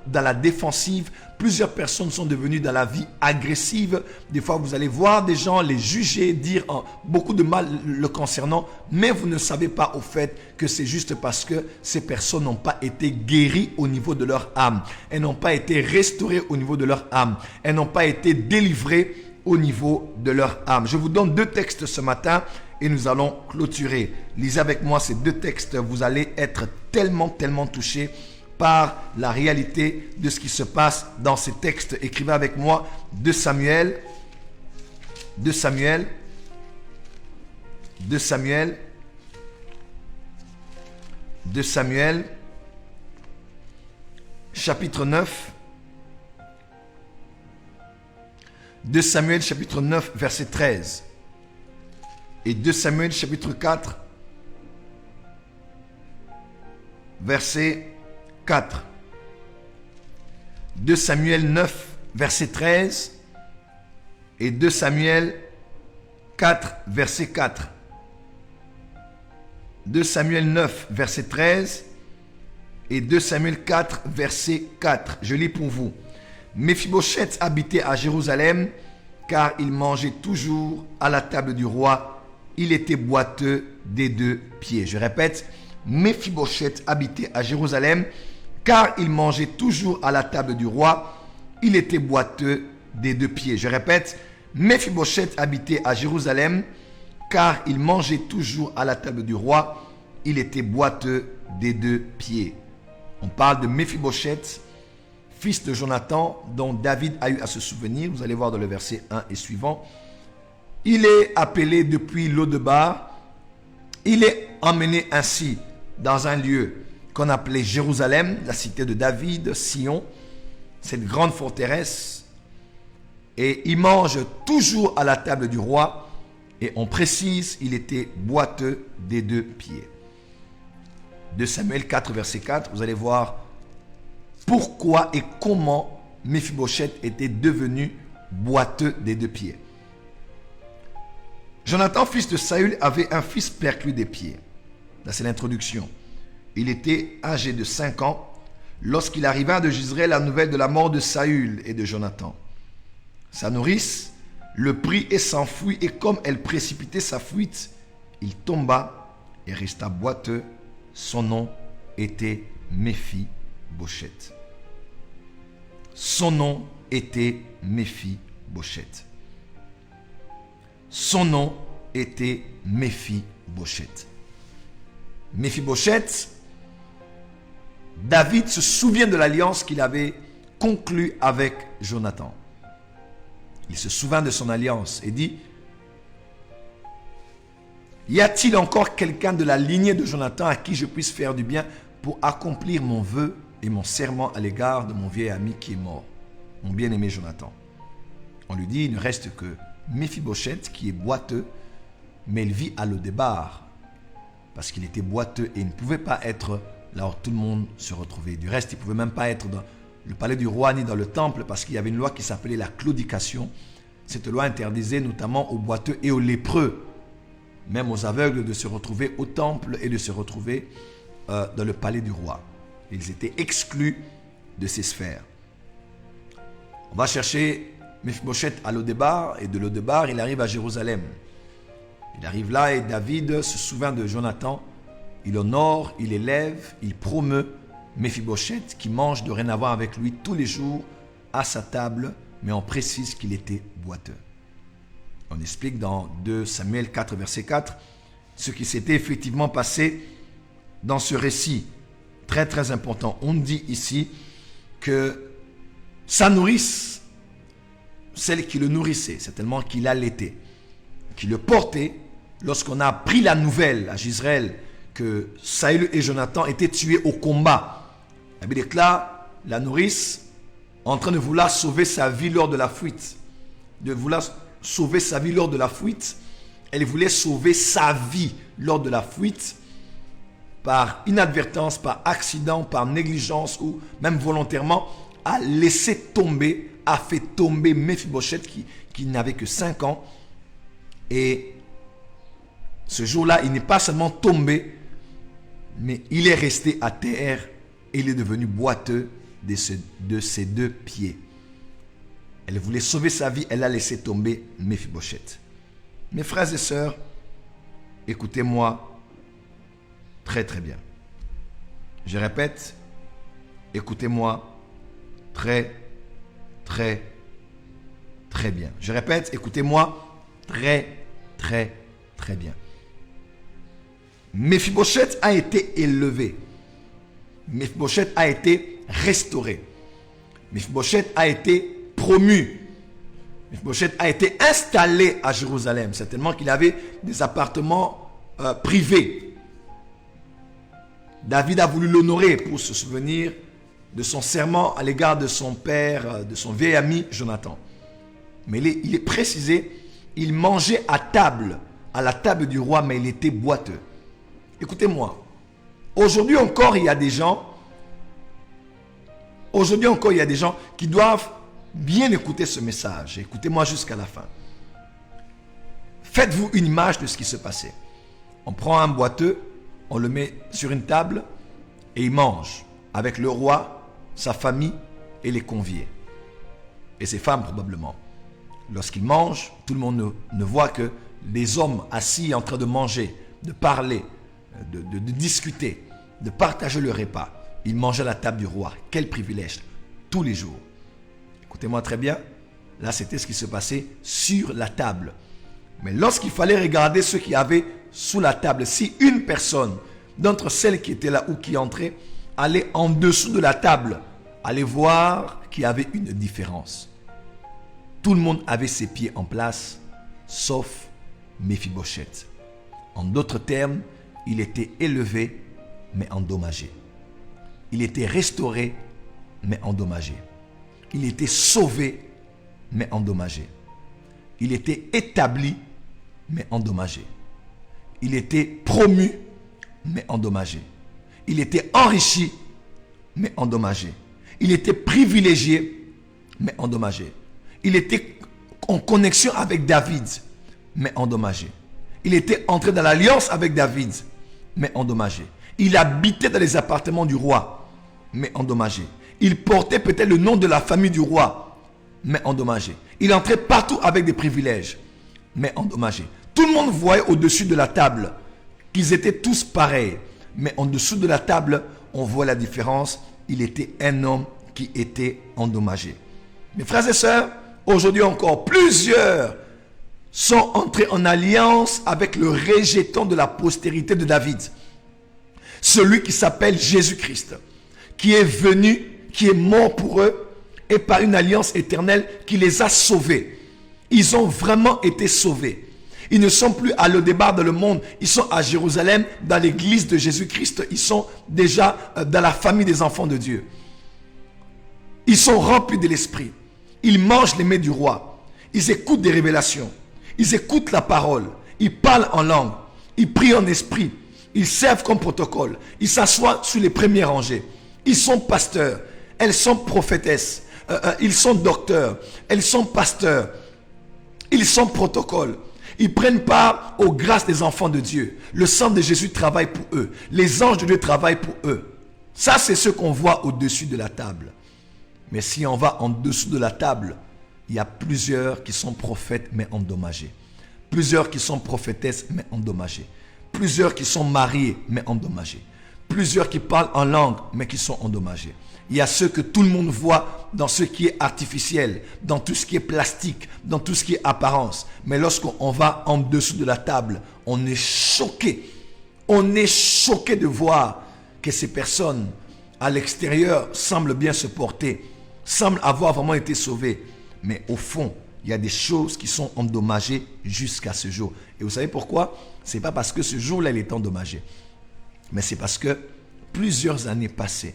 dans la défensive, plusieurs personnes sont devenues dans la vie agressive. Des fois, vous allez voir des gens les juger, dire beaucoup de mal le concernant, mais vous ne savez pas au fait que c'est juste parce que ces personnes n'ont pas été guéries au niveau de leur âme. Elles n'ont pas été restaurées au niveau de leur âme. Elles n'ont pas été délivrées au niveau de leur âme. Je vous donne 2 textes ce matin et nous allons clôturer. Lisez avec moi ces 2 textes. Vous allez être tellement touchés par la réalité de ce qui se passe dans ces textes. Écrivez avec moi 2 Samuel, chapitre 9. 2 Samuel chapitre 9 verset 13 et 2 Samuel chapitre 4 verset 4. 2 Samuel 9 verset 13 et 2 Samuel 4 verset 4. 2 Samuel 9 verset 13 et 2 Samuel 4 verset 4. Je lis pour vous. Méphibosheth habitait à Jérusalem, car il mangeait toujours à la table du roi. Il était boiteux des 2 pieds. Je répète, Méphibosheth habitait à Jérusalem, car il mangeait toujours à la table du roi. Il était boiteux des 2 pieds. Je répète, Méphibosheth habitait à Jérusalem, car il mangeait toujours à la table du roi. Il était boiteux des 2 pieds. On parle de Méphibosheth, fils de Jonathan, dont David a eu à se souvenir. Vous allez voir dans le verset 1 et suivant. Il est appelé depuis Lo-debar. Il est emmené ainsi dans un lieu qu'on appelait Jérusalem, la cité de David, Sion, cette grande forteresse. Et il mange toujours à la table du roi. Et on précise, il était boiteux des 2 pieds. 2 Samuel 4, verset 4, vous allez voir pourquoi et comment Méphibosheth était devenu boiteux des 2 pieds. Jonathan, fils de Saül, avait un fils perclus des pieds. Là, c'est l'introduction. Il était âgé de 5 ans lorsqu'il arriva de Jezreel la nouvelle de la mort de Saül et de Jonathan. Sa nourrice le prit et s'enfuit, et comme elle précipitait sa fuite, il tomba et resta boiteux. Son nom était Méphibosheth. Son nom était Méphibosheth. Son nom était Méphibosheth. Méphibosheth, David se souvient de l'alliance qu'il avait conclue avec Jonathan. Il se souvient de son alliance et dit: y a-t-il encore quelqu'un de la lignée de Jonathan à qui je puisse faire du bien pour accomplir mon vœu et mon serment à l'égard de mon vieil ami qui est mort, mon bien-aimé Jonathan? On lui dit: il ne reste que Méphibosheth qui est boiteux, mais il vit à Lo-débar parce qu'il était boiteux et il ne pouvait pas être là où tout le monde se retrouvait. Du reste, il ne pouvait même pas être dans le palais du roi ni dans le temple parce qu'il y avait une loi qui s'appelait la claudication. Cette loi interdisait notamment aux boiteux et aux lépreux, même aux aveugles, de se retrouver au temple et de se retrouver dans le palais du roi. Ils étaient exclus de ces sphères. On va chercher Méphibosheth à Lo-débar, et de Lo-débar, il arrive à Jérusalem. Il arrive là et David se souvient de Jonathan. Il honore, il élève, il promeut Méphibosheth qui mange dorénavant avec lui tous les jours à sa table, mais on précise qu'il était boiteux. On explique dans 2 Samuel 4, verset 4, ce qui s'était effectivement passé dans ce récit. Très très important. On dit ici que sa nourrice, celle qui le nourrissait, certainement qui l'allaitait, qui le portait, lorsqu'on a appris la nouvelle à Jezreel que Saül et Jonathan étaient tués au combat, la Bible déclare la nourrice en train de vouloir sauver sa vie lors de la fuite, elle voulait sauver sa vie lors de la fuite par inadvertance, par accident, par négligence ou même volontairement, a laissé tomber, a fait tomber Méphibosheth qui n'avait que 5 ans. Et ce jour-là, il n'est pas seulement tombé, mais il est resté à terre et il est devenu boiteux de ses 2 pieds. Elle voulait sauver sa vie, elle a laissé tomber Méphibosheth. Mes frères et sœurs, écoutez-moi très très bien. Je répète, écoutez-moi très très très bien. Je répète, écoutez-moi très très très bien. Méphibosheth a été élevé. Méphibosheth a été restauré. Méphibosheth a été promu. Méphibosheth a été installé à Jérusalem. Certainement qu'il avait des appartements privés. David a voulu l'honorer pour se souvenir de son serment à l'égard de son père, de son vieil ami Jonathan. Mais il est précisé, il mangeait à la table du roi, mais il était boiteux. Écoutez-moi, aujourd'hui encore, il y a des gens qui doivent bien écouter ce message. Écoutez-moi jusqu'à la fin. Faites-vous une image de ce qui se passait. On prend un boiteux, on le met sur une table et il mange avec le roi, sa famille et les conviés. Et ses femmes probablement. Lorsqu'il mange, tout le monde ne voit que les hommes assis en train de manger, de parler, de discuter, de partager le repas. Il mangeait à la table du roi. Quel privilège, tous les jours. Écoutez-moi très bien, là c'était ce qui se passait sur la table. Mais lorsqu'il fallait regarder ce qu'il y avait sous la table, si une personne d'entre celles qui étaient là ou qui entraient allait en dessous de la table, allait voir qu'il y avait une différence. Tout le monde avait ses pieds en place, sauf Méphibosheth. En d'autres termes, il était élevé, mais endommagé. Il était restauré, mais endommagé. Il était sauvé, mais endommagé. Il était établi, mais endommagé. Il était promu, mais endommagé. Il était enrichi, mais endommagé. Il était privilégié, mais endommagé. Il était en connexion avec David, mais endommagé. Il était entré dans l'alliance avec David, mais endommagé. Il habitait dans les appartements du roi, mais endommagé. Il portait peut-être le nom de la famille du roi, mais endommagé. Il entrait partout avec des privilèges, mais endommagé. Tout le monde voyait au-dessus de la table qu'ils étaient tous pareils, mais en dessous de la table, on voit la différence. Il était un homme qui était endommagé. Mes frères et sœurs, aujourd'hui encore, plusieurs sont entrés en alliance avec le rejeton de la postérité de David. Celui qui s'appelle Jésus-Christ, qui est venu, qui est mort pour eux, et par une alliance éternelle qui les a sauvés. Ils ont vraiment été sauvés. Ils ne sont plus à Lo-Débar dans le monde, ils sont à Jérusalem, dans l'église de Jésus-Christ. Ils sont déjà dans la famille des enfants de Dieu. Ils sont remplis de l'esprit. Ils mangent les mets du roi. Ils écoutent des révélations. Ils écoutent la parole. Ils parlent en langue. Ils prient en esprit. Ils servent comme protocole. Ils s'assoient sur les premières rangées. Ils sont pasteurs. Elles sont prophétesses. Ils sont docteurs. Elles sont pasteurs. Ils sont protocoles. Ils prennent part aux grâces des enfants de Dieu. Le sang de Jésus travaille pour eux. Les anges de Dieu travaillent pour eux. Ça, c'est ce qu'on voit au-dessus de la table. Mais si on va en dessous de la table, il y a plusieurs qui sont prophètes mais endommagés. Plusieurs qui sont prophétesses mais endommagés. Plusieurs qui sont mariés mais endommagés. Plusieurs qui parlent en langue mais qui sont endommagés. Il y a ceux que tout le monde voit dans ce qui est artificiel, dans tout ce qui est plastique, dans tout ce qui est apparence. Mais lorsqu'on va en dessous de la table, on est choqué. On est choqué de voir que ces personnes à l'extérieur semblent bien se porter, semblent avoir vraiment été sauvées. Mais au fond, il y a des choses qui sont endommagées jusqu'à ce jour. Et vous savez pourquoi? Ce n'est pas parce que ce jour-là, il est endommagé. Mais c'est parce que plusieurs années passées,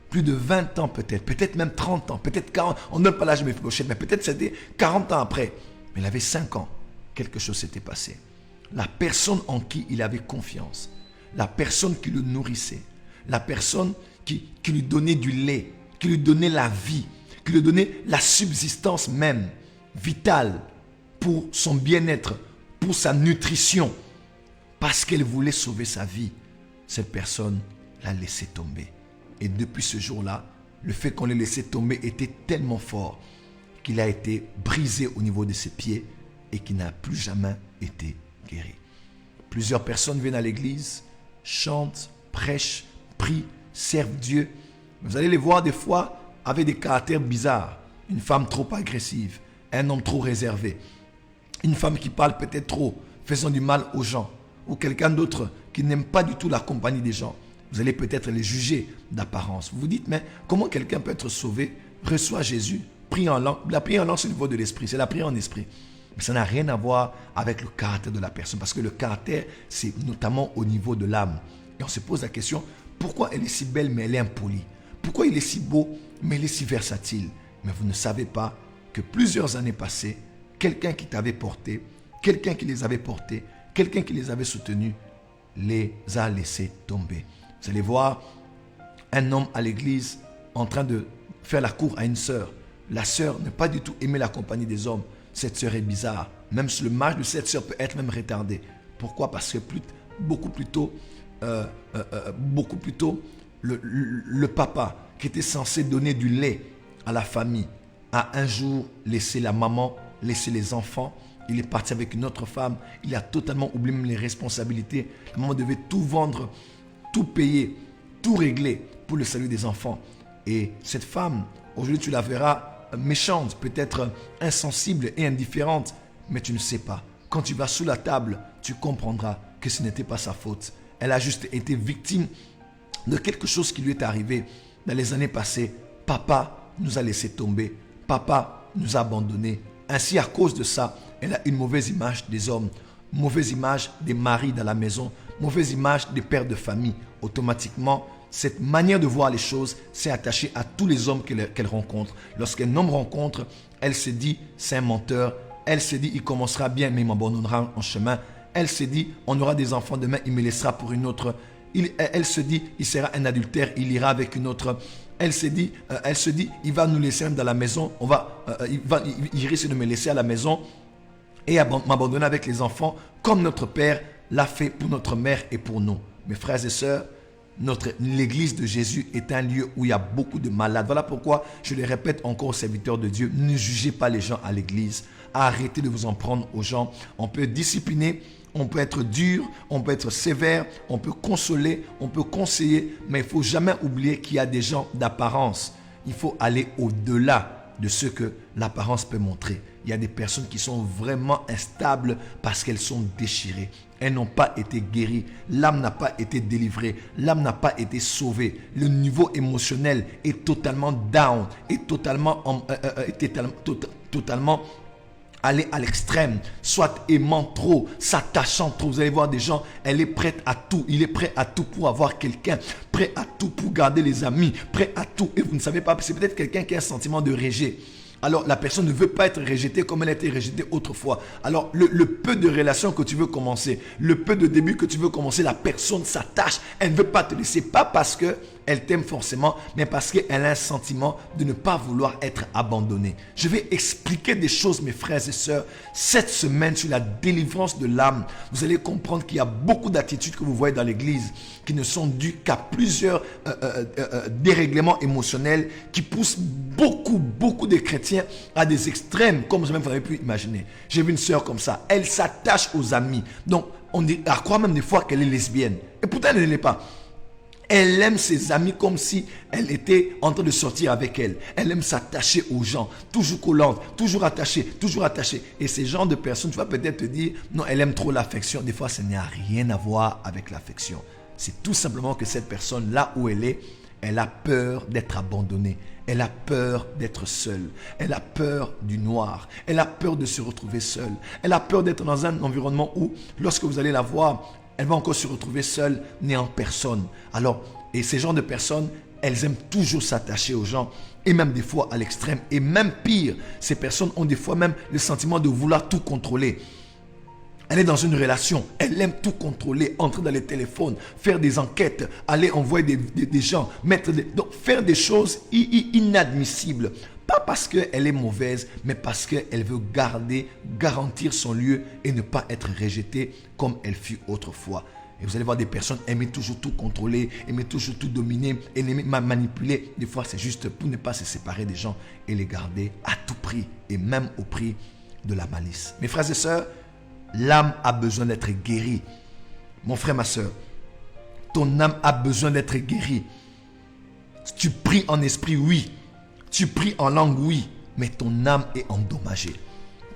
plus de 20 ans peut-être même 30 ans, peut-être 40, on ne donne pas l'âge de Méphibosheth, mais peut-être c'était 40 ans après. Mais il avait 5 ans, quelque chose s'était passé. La personne en qui il avait confiance, la personne qui le nourrissait, la personne qui lui donnait du lait, qui lui donnait la vie, qui lui donnait la subsistance même, vitale, pour son bien-être, pour sa nutrition, parce qu'elle voulait sauver sa vie, cette personne l'a laissé tomber. Et depuis ce jour-là, le fait qu'on l'ait laissé tomber était tellement fort qu'il a été brisé au niveau de ses pieds et qu'il n'a plus jamais été guéri. Plusieurs personnes viennent à l'église, chantent, prêchent, prient, servent Dieu. Vous allez les voir des fois avec des caractères bizarres. Une femme trop agressive, un homme trop réservé, une femme qui parle peut-être trop, faisant du mal aux gens, ou quelqu'un d'autre qui n'aime pas du tout la compagnie des gens. Vous allez peut-être les juger d'apparence. Vous vous dites, mais comment quelqu'un peut être sauvé, reçoit Jésus, prie en langue? La prière en langue, c'est le niveau de l'esprit, c'est la prière en esprit. Mais ça n'a rien à voir avec le caractère de la personne, parce que le caractère, c'est notamment au niveau de l'âme. Et on se pose la question, pourquoi elle est si belle, mais elle est impolie? Pourquoi il est si beau, mais il est si versatile? Mais vous ne savez pas que plusieurs années passées, quelqu'un qui t'avait porté, quelqu'un qui les avait portés, quelqu'un qui les avait soutenus, les a laissés tomber. Vous allez voir un homme à l'église en train de faire la cour à une sœur. La sœur n'a pas du tout aimé la compagnie des hommes. Cette sœur est bizarre. Même si le mariage de cette sœur peut être même retardé. Pourquoi? Parce que beaucoup plus tôt, le papa qui était censé donner du lait à la famille a un jour laissé la maman, laissé les enfants. Il est parti avec une autre femme. Il a totalement oublié même les responsabilités. La maman devait tout vendre, tout payer, tout régler pour le salut des enfants. Et cette femme, aujourd'hui tu la verras méchante, peut-être insensible et indifférente, mais tu ne sais pas. Quand tu vas sous la table, tu comprendras que ce n'était pas sa faute. Elle a juste été victime de quelque chose qui lui est arrivé dans les années passées. Papa nous a laissé tomber. Papa nous a abandonnés. Ainsi, à cause de ça, elle a une mauvaise image des hommes, mauvaise image des maris dans la maison, mauvaise image des pères de famille. Automatiquement, cette manière de voir les choses s'est attachée à tous les hommes qu'elle rencontre. Lorsqu'un homme rencontre, elle se dit, c'est un menteur, elle s'est dit, il commencera bien, mais il m'abandonnera en chemin. Elle s'est dit, on aura des enfants demain, il me laissera pour une autre. Elle se dit, il sera un adultère, il ira avec une autre. Elle se dit, il va nous laisser même dans la maison. Il risque de me laisser à la maison et m'abandonner avec les enfants, comme notre Père l'a fait pour notre mère et pour nous. Mes frères et sœurs, l'église de Jésus est un lieu où il y a beaucoup de malades. Voilà pourquoi je le répète encore aux serviteurs de Dieu, ne jugez pas les gens à l'église. Arrêtez de vous en prendre aux gens. On peut discipliner, on peut être dur, on peut être sévère, on peut consoler, on peut conseiller, mais il ne faut jamais oublier qu'il y a des gens d'apparence. Il faut aller au-delà de ce que l'apparence peut montrer. Il y a des personnes qui sont vraiment instables parce qu'elles sont déchirées. Elles n'ont pas été guéries. L'âme n'a pas été délivrée. L'âme n'a pas été sauvée. Le niveau émotionnel est totalement down, est totalement aller à l'extrême, soit aimant trop, s'attachant trop. Vous allez voir des gens, elle est prête à tout. Il est prêt à tout pour avoir quelqu'un, prêt à tout pour garder les amis, prêt à tout. Et vous ne savez pas, c'est peut-être quelqu'un qui a un sentiment de rejet. Alors la personne ne veut pas être rejetée comme elle a été rejetée autrefois. Alors le peu de relations que tu veux commencer, le peu de début que tu veux commencer, la personne s'attache. Elle ne veut pas te laisser, pas parce qu'elle t'aime forcément, mais parce qu'elle a un sentiment de ne pas vouloir être abandonnée. Je vais expliquer des choses, mes frères et sœurs, cette semaine sur la délivrance de l'âme. Vous allez comprendre qu'il y a beaucoup d'attitudes que vous voyez dans l'église qui ne sont dues qu'à plusieurs dérèglements émotionnels qui poussent beaucoup de chrétiens à des extrêmes, comme vous avez pu imaginer. J'ai vu une sœur comme ça, elle s'attache aux amis. Donc, on croit même des fois qu'elle est lesbienne. Et pourtant, elle ne l'est pas. Elle aime ses amis comme si elle était en train de sortir avec elle. Elle aime s'attacher aux gens, toujours collante, toujours attachée, toujours attachée. Et ces genres de personnes, tu vas peut-être te dire, non, elle aime trop l'affection. Des fois, ça n'a rien à voir avec l'affection. C'est tout simplement que cette personne, là où elle est, elle a peur d'être abandonnée. Elle a peur d'être seule. Elle a peur du noir. Elle a peur de se retrouver seule. Elle a peur d'être dans un environnement où, lorsque vous allez la voir, elle va encore se retrouver seule, n'ayant personne. Alors, et ces genres de personnes, elles aiment toujours s'attacher aux gens, et même des fois à l'extrême. Et même pire, ces personnes ont des fois même le sentiment de vouloir tout contrôler. Elle est dans une relation, elle aime tout contrôler, entrer dans les téléphones, faire des enquêtes, aller envoyer des gens, donc faire des choses inadmissibles. Pas parce qu'elle est mauvaise, mais parce qu'elle veut garantir son lieu et ne pas être rejetée comme elle fut autrefois. Et vous allez voir des personnes aimer toujours tout contrôler, aimer toujours tout dominer, aimer manipuler. Des fois, c'est juste pour ne pas se séparer des gens et les garder à tout prix et même au prix de la malice. Mes frères et sœurs, l'âme a besoin d'être guérie. Mon frère, ma sœur, ton âme a besoin d'être guérie. Tu pries en esprit, oui. Tu pries en langue, oui. Mais ton âme est endommagée.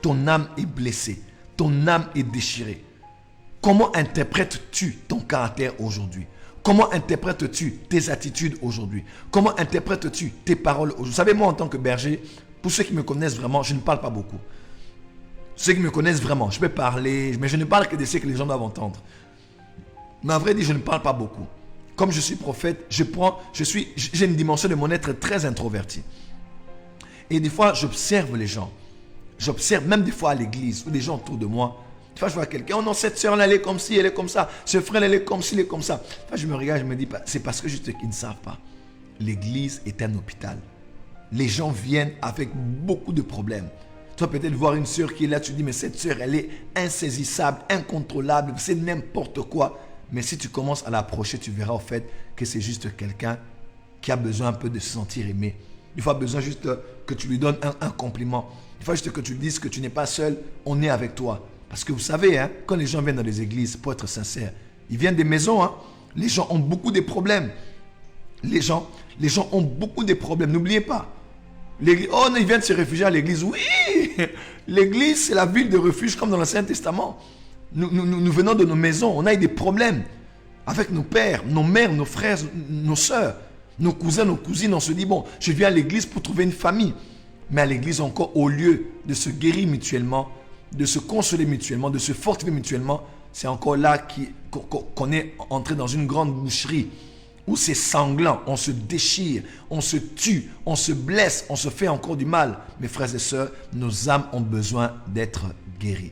Ton âme est blessée. Ton âme est déchirée. Comment interprètes-tu ton caractère aujourd'hui? Comment interprètes-tu tes attitudes aujourd'hui? Comment interprètes-tu tes paroles aujourd'hui? Vous savez, moi, en tant que berger, pour ceux qui me connaissent vraiment, je ne parle pas beaucoup. Ceux qui me connaissent vraiment, je peux parler, mais je ne parle que de ce que les gens doivent entendre. Mais en vrai dit, je ne parle pas beaucoup. Comme je suis prophète, j'ai une dimension de mon être très introverti. Et des fois, j'observe les gens. J'observe même des fois à l'église, ou des gens autour de moi. Des fois, je vois quelqu'un, oh non, cette soeur elle est comme ci, elle est comme ça. Ce frère, elle est comme ci, il est comme ça. Des fois, je me regarde, je me dis, c'est parce que juste qu'ils ne savent pas. L'église est un hôpital. Les gens viennent avec beaucoup de problèmes. Tu vas peut-être voir une sœur qui est là, tu te dis, mais cette sœur, elle est insaisissable, incontrôlable, c'est n'importe quoi. Mais si tu commences à l'approcher, tu verras au fait que c'est juste quelqu'un qui a besoin un peu de se sentir aimé. Il faut besoin juste que tu lui donnes un compliment. Il faut juste que tu lui dises que tu n'es pas seul, on est avec toi. Parce que vous savez, hein, quand les gens viennent dans les églises, pour être sincère, ils viennent des maisons. Hein, les gens ont beaucoup de problèmes. Les gens ont beaucoup de problèmes. N'oubliez pas. Oh, ils viennent se réfugier à l'église. Oui, l'église, c'est la ville de refuge comme dans l'Ancien Testament. Nous venons de nos maisons. On a eu des problèmes avec nos pères, nos mères, nos frères, nos soeurs, nos cousins, nos cousines. On se dit, bon, je viens à l'église pour trouver une famille. Mais à l'église encore, au lieu de se guérir mutuellement, de se consoler mutuellement, de se fortifier mutuellement, c'est encore là qu'on est entré dans une grande boucherie. où c'est sanglant, on se déchire, on se tue, on se blesse, on se fait encore du mal. Mes frères et sœurs, nos âmes ont besoin d'être guéries.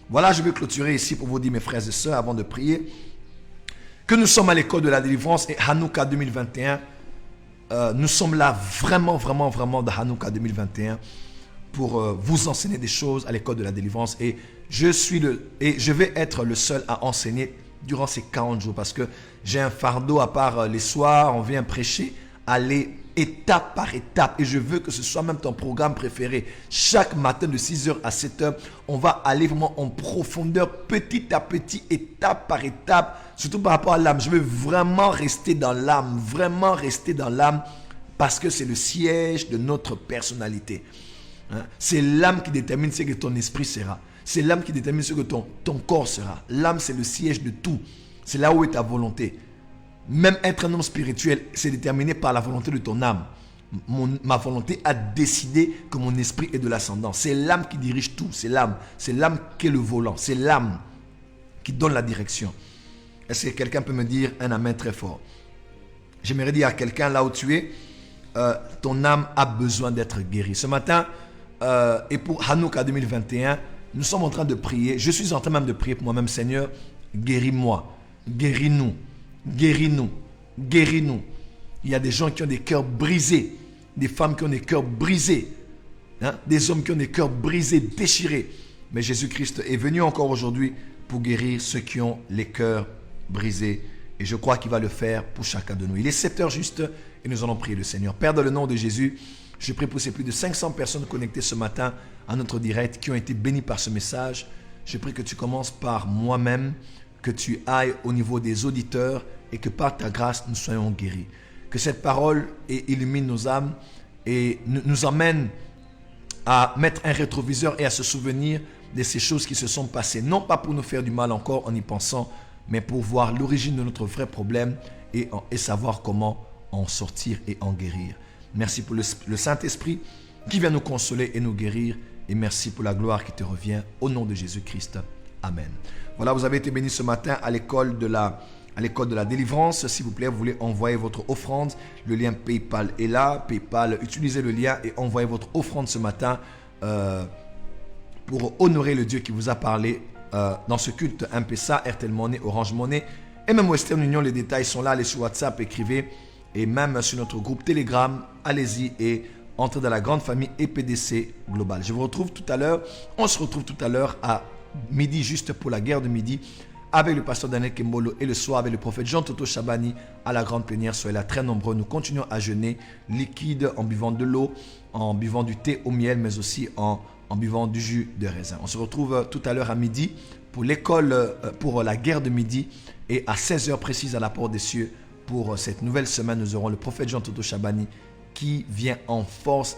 Voilà, je vais clôturer ici pour vous dire, mes frères et sœurs, avant de prier, que nous sommes à l'école de la délivrance et Hanouka 2021. Nous sommes là vraiment dans Hanouka 2021 pour vous enseigner des choses à l'école de la délivrance. Et je vais être le seul à enseigner durant ces 40 jours parce que j'ai un fardeau à part les soirs, on vient prêcher, aller étape par étape. Et je veux que ce soit même ton programme préféré. Chaque matin de 6h à 7h, on va aller vraiment en profondeur, petit à petit, étape par étape, surtout par rapport à l'âme. Je veux vraiment rester dans l'âme, parce que c'est le siège de notre personnalité. C'est l'âme qui détermine ce que ton esprit sera. C'est l'âme qui détermine ce que ton corps sera. L'âme, c'est le siège de tout. C'est là où est ta volonté. Même être un homme spirituel, c'est déterminé par la volonté de ton âme. Ma volonté a décidé que mon esprit est de l'ascendant. C'est l'âme qui dirige tout. C'est l'âme. C'est l'âme qui est le volant. C'est l'âme qui donne la direction. Est-ce que quelqu'un peut me dire un amen très fort? J'aimerais dire à quelqu'un là où tu es, ton âme a besoin d'être guérie. Ce matin, et pour Hanouka 2021, nous sommes en train de prier. Je suis en train même de prier pour moi-même. Seigneur, guéris-moi, guéris-nous, guéris-nous, guéris-nous. Il y a des gens qui ont des cœurs brisés, des femmes qui ont des cœurs brisés, des hommes qui ont des cœurs brisés, déchirés. Mais Jésus-Christ est venu encore aujourd'hui pour guérir ceux qui ont les cœurs brisés. Et je crois qu'il va le faire pour chacun de nous. Il est 7h juste et nous allons prier le Seigneur. Père, dans le nom de Jésus, je prie pour ces plus de 500 personnes connectées ce matin à notre direct qui ont été bénies par ce message. Je prie que tu commences par moi-même, que tu ailles au niveau des auditeurs et que par ta grâce, nous soyons guéris. Que cette parole illumine nos âmes et nous emmène à mettre un rétroviseur et à se souvenir de ces choses qui se sont passées. Non pas pour nous faire du mal encore en y pensant, mais pour voir l'origine de notre vrai problème et savoir comment en sortir et en guérir. Merci pour le Saint-Esprit qui vient nous consoler et nous guérir. Et merci pour la gloire qui te revient au nom de Jésus-Christ. Amen. Voilà, vous avez été bénis ce matin à l'école de la délivrance. S'il vous plaît, vous voulez envoyer votre offrande. Le lien PayPal est là. PayPal, utilisez le lien et envoyez votre offrande ce matin pour honorer le Dieu qui vous a parlé dans ce culte M-Pesa, Airtel Money, Orange Money et même Western Union. Les détails sont là. Allez sur WhatsApp, écrivez. Et même sur notre groupe Telegram, allez-y et entrez dans la grande famille EPDC Global. Je vous retrouve tout à l'heure. On se retrouve tout à l'heure à midi, juste pour la guerre de midi, avec le pasteur Daniel Kembolo et le soir avec le prophète Jean Toto Chabani à la grande plénière. Soyez là très nombreux. Nous continuons à jeûner liquide en buvant de l'eau, en buvant du thé au miel, mais aussi en buvant du jus de raisin. On se retrouve tout à l'heure à midi pour l'école, pour la guerre de midi et à 16h précise à la porte des cieux. Pour cette nouvelle semaine, nous aurons le prophète Jean Toto Chabani qui vient en force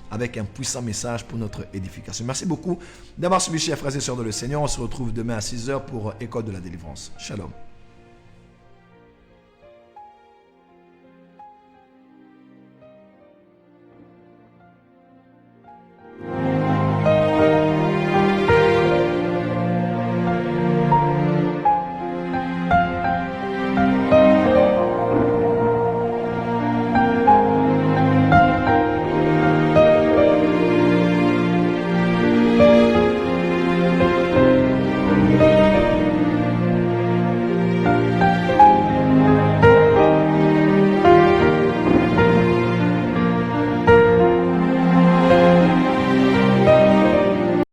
avec un puissant message pour notre édification. Merci beaucoup d'avoir suivi, chers frères et sœurs de le Seigneur. On se retrouve demain à 6h pour École de la délivrance. Shalom.